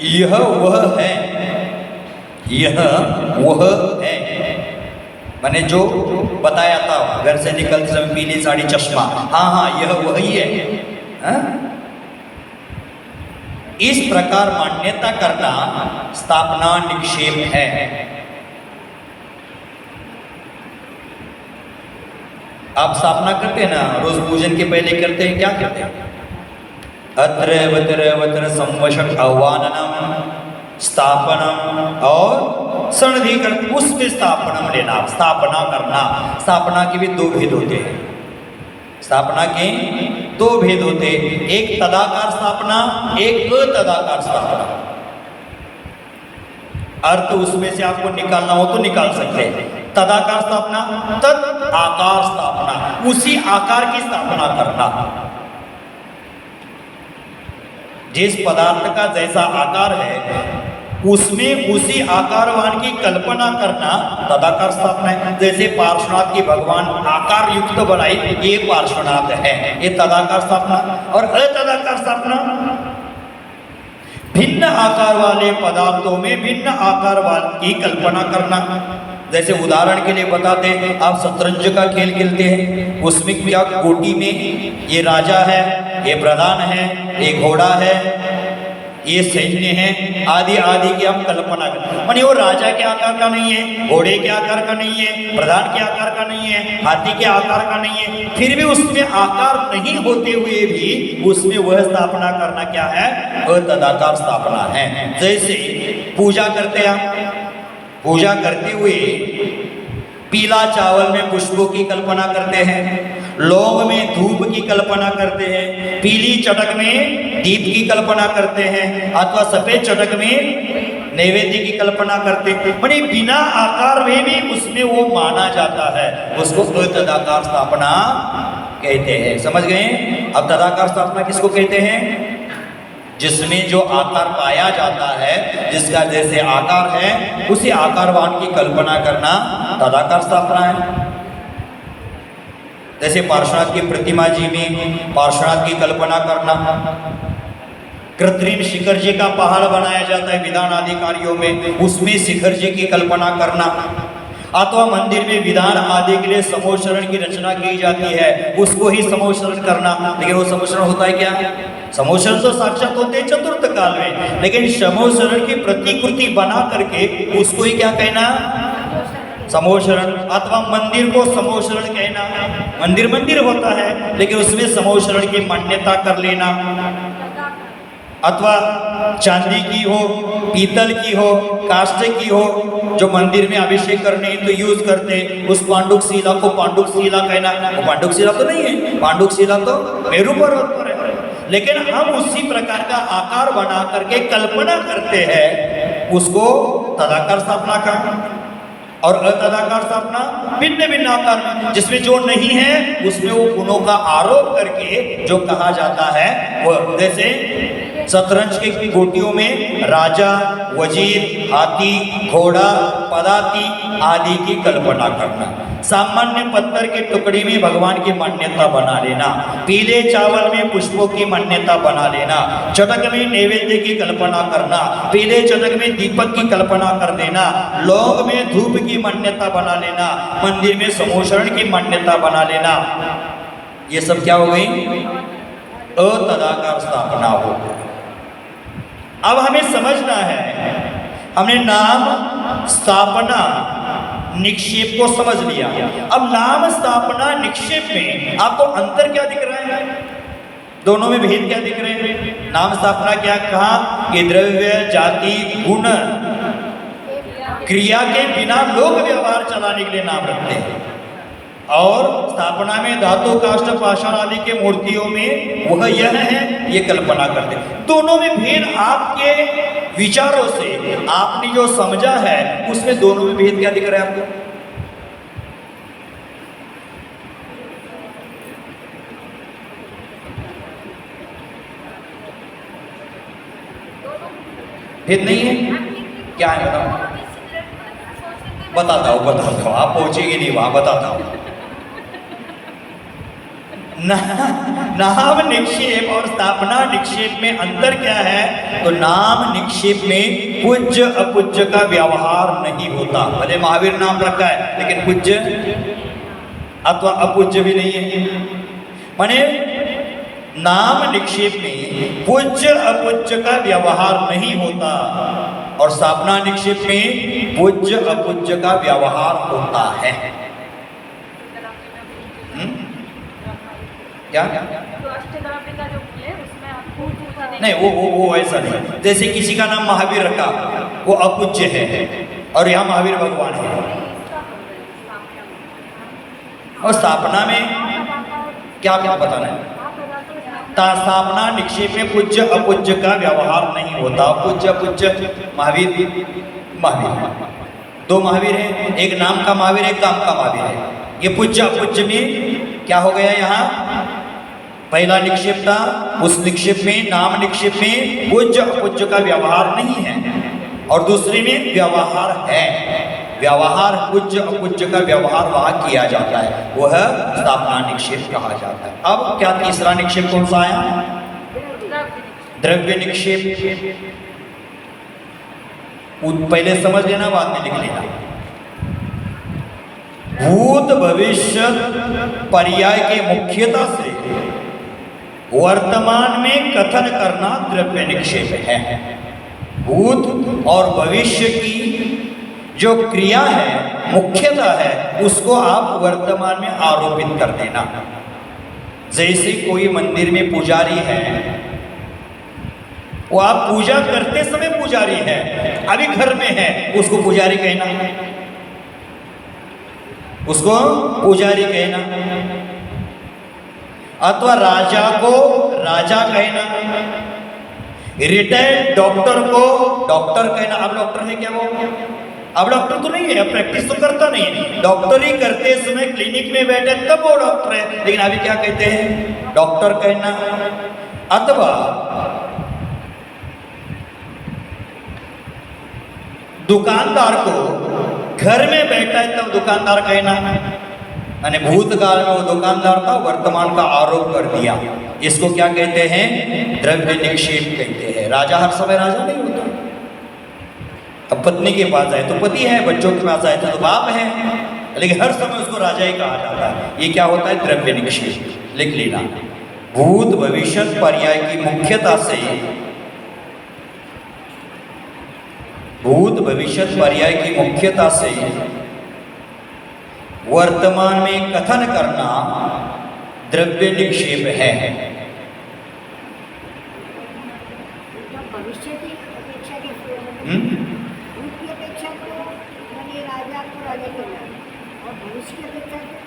यह वह है, यह वह है, मैंने जो बताया था घर से निकलते समय पीली साड़ी चश्मा, हाँ यह वही है, हा? इस प्रकार मान्यता करना स्थापना निक्षेप है। आप स्थापना करते हैं ना, रोज पूजन के पहले करते हैं, क्या करते हैं? अत्र वत्र वत्र संवशक आह्वाननम स्थापनम और सनधिकरण, उसमें स्थापनम लेना, स्थापना करना। स्थापना के भी दो भेद होते हैं, स्थापना के दो भेद होते हैं, एक तदाकार स्थापना, एक अतदाकार स्थापना। अर्थ उसमें से आपको निकालना हो तो निकाल सकते हैं। तदाकार स्थापना, तद आकार स्थापना, उसी आकार की स्थापना करना। जिस पदार्थ का जैसा आकार है उसमें उसी आकारवान की कल्पना करना तदाकार स्थापना है। जैसे पार्श्वनाथ की भगवान आकार युक्त बनाई, ये पार्श्वनाथ है, ये तदाकार स्थापना। और अतदाकार स्थापना, भिन्न आकार वाले पदार्थों में भिन्न आकार की कल्पना करना। जैसे उदाहरण के लिए बताते हैं, आप शतरंज का खेल खेलते हैं, उसमें क्या गोटी में ये राजा है, ये प्रधान है, ये घोड़ा है, ये सैन्य है, आदि आदि की हम कल्पना करते। माने वो राजा के आकार का नहीं है, घोड़े के आकार का नहीं है, प्रधान के आकार का नहीं है, हाथी के आकार का नहीं है, फिर भी उसमें आकार नहीं होते हुए भी उसमें वह स्थापना करना क्या है? अतदाकार स्थापना है। जैसे पूजा करते हैं, पूजा करते हुए पीला चावल में पुष्पों की कल्पना करते हैं, लौंग में धूप की कल्पना करते हैं, पीली चटक में दीप की कल्पना करते हैं, अथवा सफेद चटक में नैवेद्य की कल्पना करते हैं। माने बिना आकार में भी उसमें वो माना जाता है, उसको तदाकार स्थापना कहते हैं। समझ गए? अब तदाकार स्थापना किसको कहते हैं? जिसमें जो आकार पाया जाता है, जिसका जैसे आकार है उसी आकारवान की कल्पना करना तदाकार स्थापना है। जैसे पार्श्वनाथ की प्रतिमा जी में पार्श्वनाथ की कल्पना करना, कृत्रिम शिखर जी का पहाड़ बनाया जाता है विधान आदि कार्यों में, उसमें शिखर जी की कल्पना करना। अथवा मंदिर में विधान आदि के लिए समोशरण की रचना की जाती है, उसको ही समोशरण करना। लेकिन वो समोशरण होता है क्या? समोशरण तो साक्षात होते हैं चतुर्थ काल में, लेकिन समोशरण की प्रतिकृति बना करके उसको ही क्या कहना? समोशरण। अथवा मंदिर को समोशरण कहना, मंदिर मंदिर होता है लेकिन उसमें समोशरण की मान्यता कर लेना। अथवा चांदी की हो, पीतल की हो, काष्ठ की हो, जो मंदिर में अभिषेक करने तो यूज करते, उस पांडुक शिला को पांडुक शिला कहना। वो पांडुक शिला तो नहीं है, पांडुक शिला तो मेरू पर्वत पर है, लेकिन हम उसी प्रकार का आकार बना करके कल्पना करते हैं, उसको तदाकार स्थापना का। और अतदाकार स्थापना भिन्न भिन्न आकार में, जिसमें जो नहीं है उसमें वो गुणों का आरोप करके जो कहा जाता है वो, जैसे शतरंज की गोटियों में राजा, वजीर, हाथी, घोड़ा, पदाती आदि की कल्पना करना। सामान्य पत्थर के टुकड़े में भगवान की मान्यता बना लेना। पीले चावल में पुष्पों की मान्यता बना लेना। चटक में नैवेद्य की कल्पना करना। पीले चटक में दीपक की कल्पना कर देना। लौंग में धूप की मान्यता बना लेना। मंदिर में समोशरण की मान्यता बना लेना। ये सब क्या हो गई? अतदाकार स्थापना हो। अब हमें समझना है, हमने नाम, स्थापना, निक्षेप को समझ लिया। अब नाम, स्थापना, निक्षेप में आपको अंतर क्या दिख रहा है? दोनों में भेद क्या दिख रहे हैं? नाम स्थापना क्या कहा कि द्रव्य, जाति, गुण, क्रिया के बिना लोग व्यवहार चलाने के लिए नाम रखते हैं। और स्थापना में धातु, काष्ठ, पाषाण आदि के मूर्तियों में वह यह है, ये कल्पना करते हैं। दोनों में भेद आपके विचारों से आपने जो समझा है उसमें दोनों में भेद क्या दिख रहा है आपको? भेद नहीं है? क्या है बताता हूँ आप पहुंचेंगे नहीं वहां, बताता हूँ। नाम निक्षेप और स्थापना निक्षेप में अंतर क्या है? तो नाम निक्षेप में पूज्य अपूज्य का व्यवहार नहीं होता। भले महावीर नाम रखा है लेकिन पूज्य अथवा अपूज्य भी नहीं है। माने नाम निक्षेप में पूज्य अपूज्य का व्यवहार नहीं होता और स्थापना निक्षेप में पूज्य अपूज्य का व्यवहार होता है। क्या? नहीं, वो ऐसा नहीं। जैसे किसी का नाम महावीर रखा, वो अपूज्य है और यहाँ महावीर भगवान है। और स्थापना में क्या क्या बताना है? स्थापना निक्षेप में पूज्य अपूज्य का व्यवहार नहीं होता। पूज्य अपूज्य महावीर दो महावीर है, एक नाम का महावीर, एक काम का महावीर है। ये पूज्य अपूज्य में क्या हो गया? यहाँ पहला निक्षेप था, उस निक्षेप में, नाम निक्षेप में पूज्य अपूज्य का व्यवहार नहीं है और दूसरे में व्यवहार है। व्यवहार पूज्य अपूज्य का व्यवहार वहां किया जाता है, वह स्थापना निक्षेप कहा जाता है। अब क्या तीसरा निक्षेप कौन सा आया? द्रव्य निक्षेप। पहले समझ लेना, बाद में लिख लेना। भूत भविष्य पर्याय के मुख्यता से वर्तमान में कथन करना द्रव्य निक्षेप है। भूत और भविष्य की जो क्रिया है, मुख्यता है, उसको आप वर्तमान में आरोपित कर देना। जैसे कोई मंदिर में पुजारी है, वो आप पूजा करते समय पुजारी है, अभी घर में है, उसको पुजारी कहना, उसको पुजारी कहना। अथवा राजा को राजा कहना, रिटायर्ड डॉक्टर को डॉक्टर कहना। अब डॉक्टर है क्या वो? अब डॉक्टर तो नहीं है, प्रैक्टिस तो करता नहीं है। डॉक्टरी करते समय क्लिनिक में बैठे तब वो डॉक्टर है, लेकिन अभी क्या कहते हैं? डॉक्टर कहना। अथवा दुकानदार को घर में बैठा है तब दुकानदार कहना। मैंने भूतकाल में वो दुकानदार था, वर्तमान का आरोप कर दिया। इसको क्या कहते हैं? द्रव्य निक्षेप कहते हैं। राजा हर समय राजा नहीं होता। अब पत्नी के पास जाए तो पति है, बच्चों के पास जाए तो बाप है, लेकिन हर समय उसको राजा ही कहा जाता है। ये क्या होता है? द्रव्य निक्षेप। लिख लेना। भूत भविष्य पर्याय की मुख्यता से, भूत भविष्य पर्याय की मुख्यता से वर्तमान में कथन करना द्रव्य निक्षेप है। भविष्य की अपेक्षा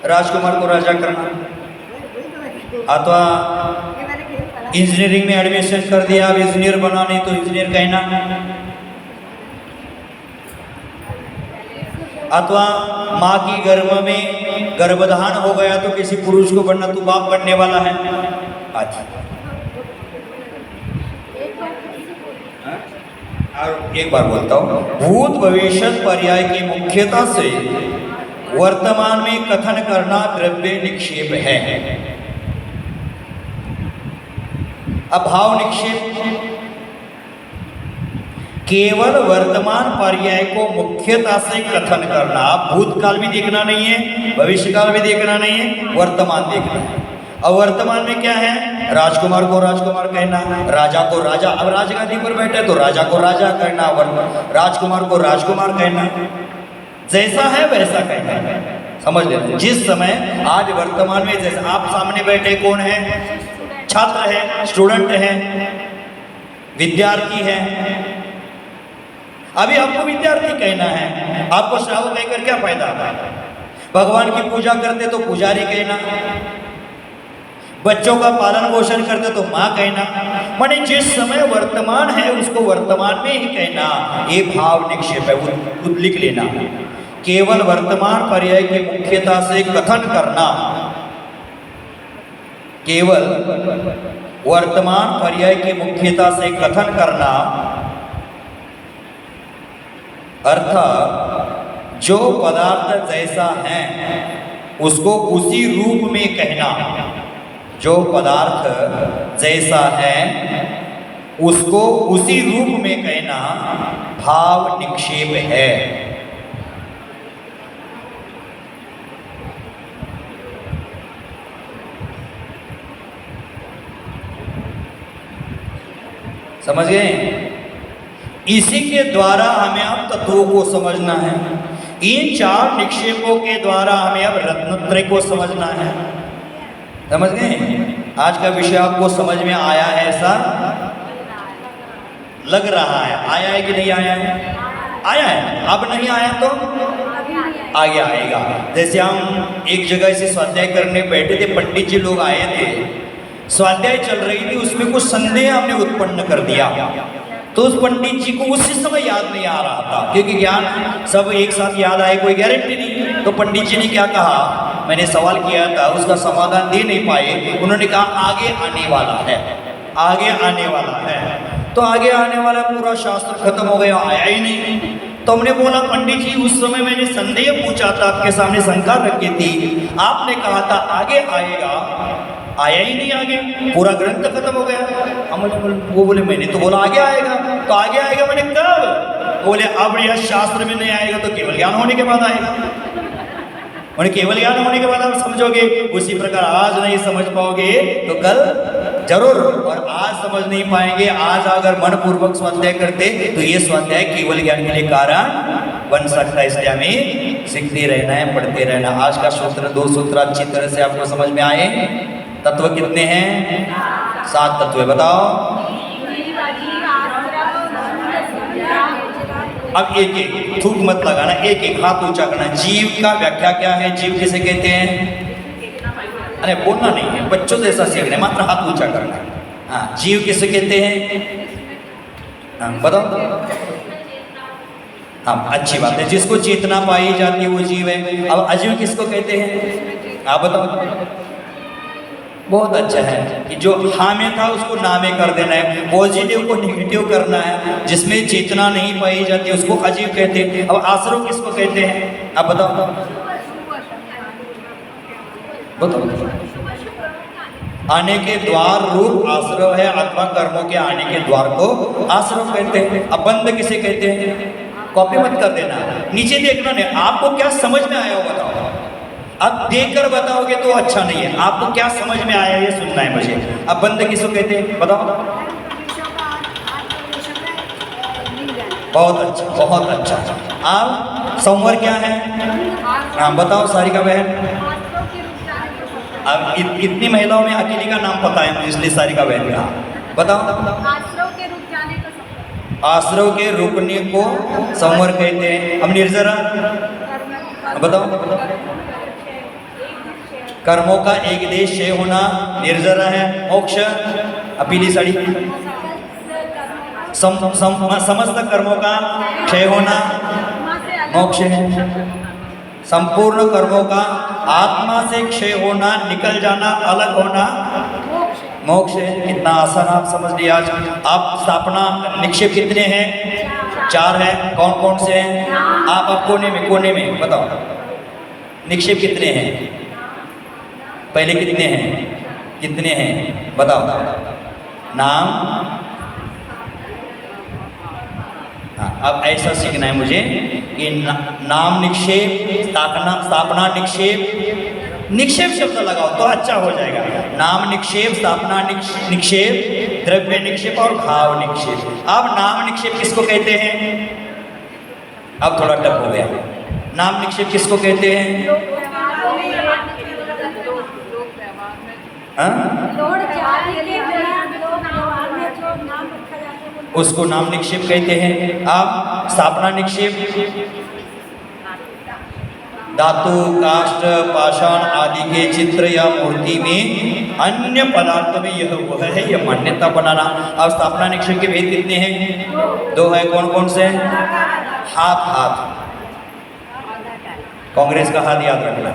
राजकुमार को राजा करना। अथवा इंजीनियरिंग में एडमिशन कर दिया, अब इंजीनियर बना, नहीं तो इंजीनियर कहना। अथवा माँ की गर्भ में गर्भधान हो गया तो किसी पुरुष को बनना, तू बाप बनने वाला है। अच्छा, और एक बार बोलता हूँ, भूत भविष्य पर्याय की मुख्यता से वर्तमान में कथन करना द्रव्य निक्षेप है। अब भाव निक्षेप केवल वर्तमान पर्याय को मुख्यता से कथन करना। आप भूतकाल भी देखना नहीं है, भविष्यकाल भी देखना नहीं है, वर्तमान देखना है। और वर्तमान में क्या है? राजकुमार को राजकुमार कहना, राजा को राजा। अब राजगादी पर बैठे तो राजा को राजा कहना, राजकुमार को राजकुमार कहना, जैसा है वैसा कहना। समझ लेना। जिस समय आज वर्तमान में, जैसे आप सामने बैठे कौन है? छात्र है, स्टूडेंट है, विद्यार्थी है। अभी आपको विद्यार्थी कहना है, आपको श्रावक कहकर क्या फायदा? भगवान की पूजा करते तो पुजारी कहना, बच्चों का पालन पोषण करते तो माँ कहना। माने जिस समय वर्तमान है उसको वर्तमान में ही कहना, ये भाव निक्षेप है। वो लिख लेना। केवल वर्तमान पर्याय की मुख्यता से कथन करना, केवल वर्तमान पर्याय की मुख्यता से कथन करना अर्थात जो पदार्थ जैसा है उसको उसी रूप में कहना। जो पदार्थ जैसा है उसको उसी रूप में कहना भाव निक्षेप है। समझ गए? इसी के द्वारा हमें अब तत्वों को समझना है। इन चार निक्षेपों के द्वारा हमें अब रत्नत्रय को समझना है। समझ गए? आज का विषय आपको समझ में आया है ऐसा लग रहा है। आया है कि नहीं आया है? आया है। अब नहीं आया तो आगे आएगा। जैसे हम एक जगह से स्वाध्याय करने बैठे थे, पंडित जी लोग आए थे, स्वाध्याय चल रही थी, उसमें कुछ संदेह हमने उत्पन्न कर दिया। तो उस पंडित जी को उसी समय याद नहीं आ रहा था, क्योंकि ज्ञान सब एक साथ याद आए कोई गारंटी नहीं। तो पंडित जी ने क्या कहा, मैंने सवाल किया था, उसका समाधान दे नहीं पाए। उन्होंने कहा आगे आने वाला है, आगे आने वाला है। तो आगे आने वाला पूरा शास्त्र खत्म हो गया, आया ही नहीं। तो हमने बोला पंडित जी उस समय मैंने संदेह पूछा था, आपके सामने शंका रखी थी, आपने कहा था आगे आएगा, आया ही नहीं आगे, पूरा ग्रंथ खत्म हो गया। हम वो बोले मैंने तो बोला आगे आएगा। तो आगे आएगा मैंने कब? बोले अब यह शास्त्र में नहीं आएगा तो केवल ज्ञान होने के बाद आएगा। उन्हें केवल ज्ञान होने के बाद आप समझोगे। उसी प्रकार आज नहीं समझ पाओगे तो कल जरूर, और आज समझ नहीं पाएंगे। आज अगर मन पूर्वक स्वाध्याय करते तो ये स्वाध्याय केवल ज्ञान के लिए कारण बन सकता है। इसलिए हमें सीखते रहना है, पढ़ते रहना। आज का सूत्र, 2 सूत्र अच्छी तरह से आपको समझ में आए। तत्व कितने हैं? 7 तत्व। बताओ। अब एक एक, थूक मत लगाना, एक एक हाथ ऊंचा करना। जीव का व्याख्या क्या है? जीव किसे कहते हैं? अरे बोलना नहीं है, बच्चों से ऐसा सीखना है, मात्र हाथ ऊंचा करना। हाँ, जीव किसे कहते हैं? हाँ बताओ। हाँ अच्छी बात है, जिसको चेतना पाई जाती है वो जीव है। अब अजीव किसको कहते हैं? आप बताओ। बहुत अच्छा है कि जो हाँ में था उसको ना में कर देना है, पॉजिटिव को निगेटिव करना है। जिसमें चेतना नहीं पाई जाती उसको अजीव कहते हैं। अब आश्रव किसको कहते हैं? आप बताओ। बताओ। आने के द्वार रूप आश्रव है, अथवा कर्मों के आने के द्वार को आश्रव कहते हैं। अब बंद किसे कहते हैं? कॉपी मत कर देना, नीचे देखना नहीं। आपको क्या समझ में आया हो बताओ। अब देखकर बताओगे तो अच्छा नहीं है। आपको क्या समझ में आया ये सुनना है मुझे। अब बंद किसको कहते हैं? बताओ। बहुत अच्छा, बहुत अच्छा। अब संवर क्या है? हाँ बताओ सारिका बहन। अब इतनी महिलाओं में अकेली का नाम पता है मुझे, इसलिए सारिका बहन का बताओ। आश्रव के रुकने को संवर कहते हैं। अब निर्जरा बताओ। कर्मों का एक देश क्षय होना निर्जरा है। मोक्ष, पीली साड़ी, समस्त कर्मों का क्षय होना मोक्ष है। संपूर्ण कर्मों का आत्मा से क्षय होना, निकल जाना, अलग होना मोक्ष है। कितना आसान आप समझ लिया। आज आप स्थापना निक्षेप कितने हैं? 4 है। कौन कौन से हैं? आप कोने में बताओ, निक्षेप कितने हैं? पहले कितने हैं बताओ। नाम, हाँ, अब ऐसा सीखना है मुझे कि नाम निक्षेप, स्थापना निक्षेप शब्द लगाओ तो अच्छा हो जाएगा। नाम निक्षेप, स्थापना निक्षेप, द्रव्य निक्षेप और भाव निक्षेप। अब नाम निक्षेप किसको कहते हैं? अब थोड़ा टफ हो गया। नाम निक्षेप किसको कहते हैं? उसको नाम निक्षेप कहते हैं। अब स्थापना निक्षेप, धातु, काष्ठ, पाषाण आदि के चित्र या मूर्ति में अन्य पदार्थ में यह वह है, यह मान्यता बनाना। अब स्थापना निक्षेप के भेद कितने हैं? 2 है। कौन कौन से? हाथ, कांग्रेस का हाथ याद रखना।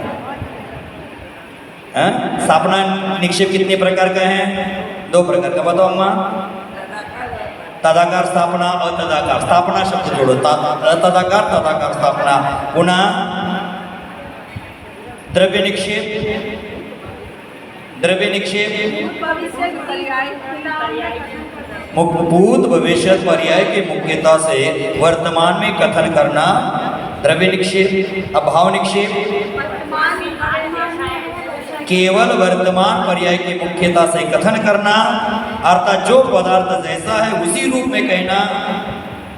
स्थापना निक्षेप कितने प्रकार का है? 2 प्रकार का। बताओ अम्मा। तदाकार स्थापना, अतदाकार स्थापना शब्द जोड़ो। तदाकार स्थापना। पुनः द्रव्य निक्षेप भूत भविष्य पर्याय के मुख्यता से वर्तमान में कथन करना, द्रव्य निक्षेप। अभाव निक्षेप केवल वर्तमान पर्याय की मुख्यता से कथन करना, अर्थात जो पदार्थ जैसा है उसी रूप में कहना।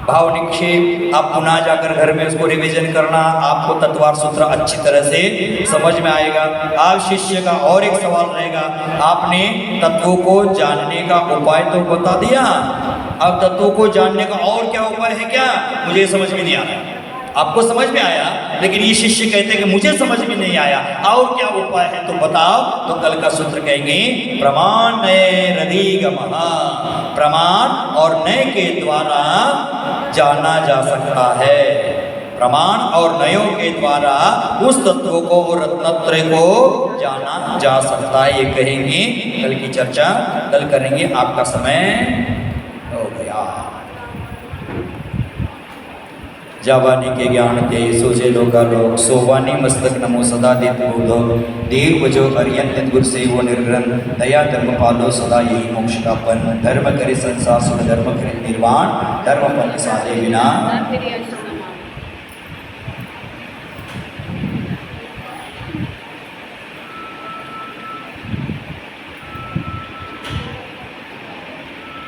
भाव निक्षेप, आप पुनः जाकर घर में उसको रिवीजन करना, आपको तत्वार्थ सूत्र अच्छी तरह से समझ में आएगा। आप शिष्य का और एक सवाल रहेगा, आपने तत्वों को जानने का उपाय तो बता दिया, अब तत्वों को जानने का और क्या उपाय है क्या? मुझे समझ में नहीं आया। आपको समझ में आया, लेकिन ये शिष्य कहते हैं कि मुझे समझ में नहीं आया, और क्या उपाय है तो बताओ। तो कल का सूत्र कहेंगे प्रमाण नय रधिगमः, प्रमाण और नय के द्वारा जाना जा सकता है। प्रमाण और नयों के द्वारा उस तत्व को और रत्नत्रय को जाना जा सकता है। ये कहेंगे, कल की चर्चा कल करेंगे। आपका समय हो गया। जावानी के ज्ञान ते सोचे लोकालोक, सोवानी मस्तक नमो सदा देत बोधो, देव बजो हरियन गुर से वो निर्गुण, दया धर्म पालो सदा यही मोक्ष का पन, धर्म करे संसार सुख, धर्म करे निर्वाण, धर्म पन साधे बिना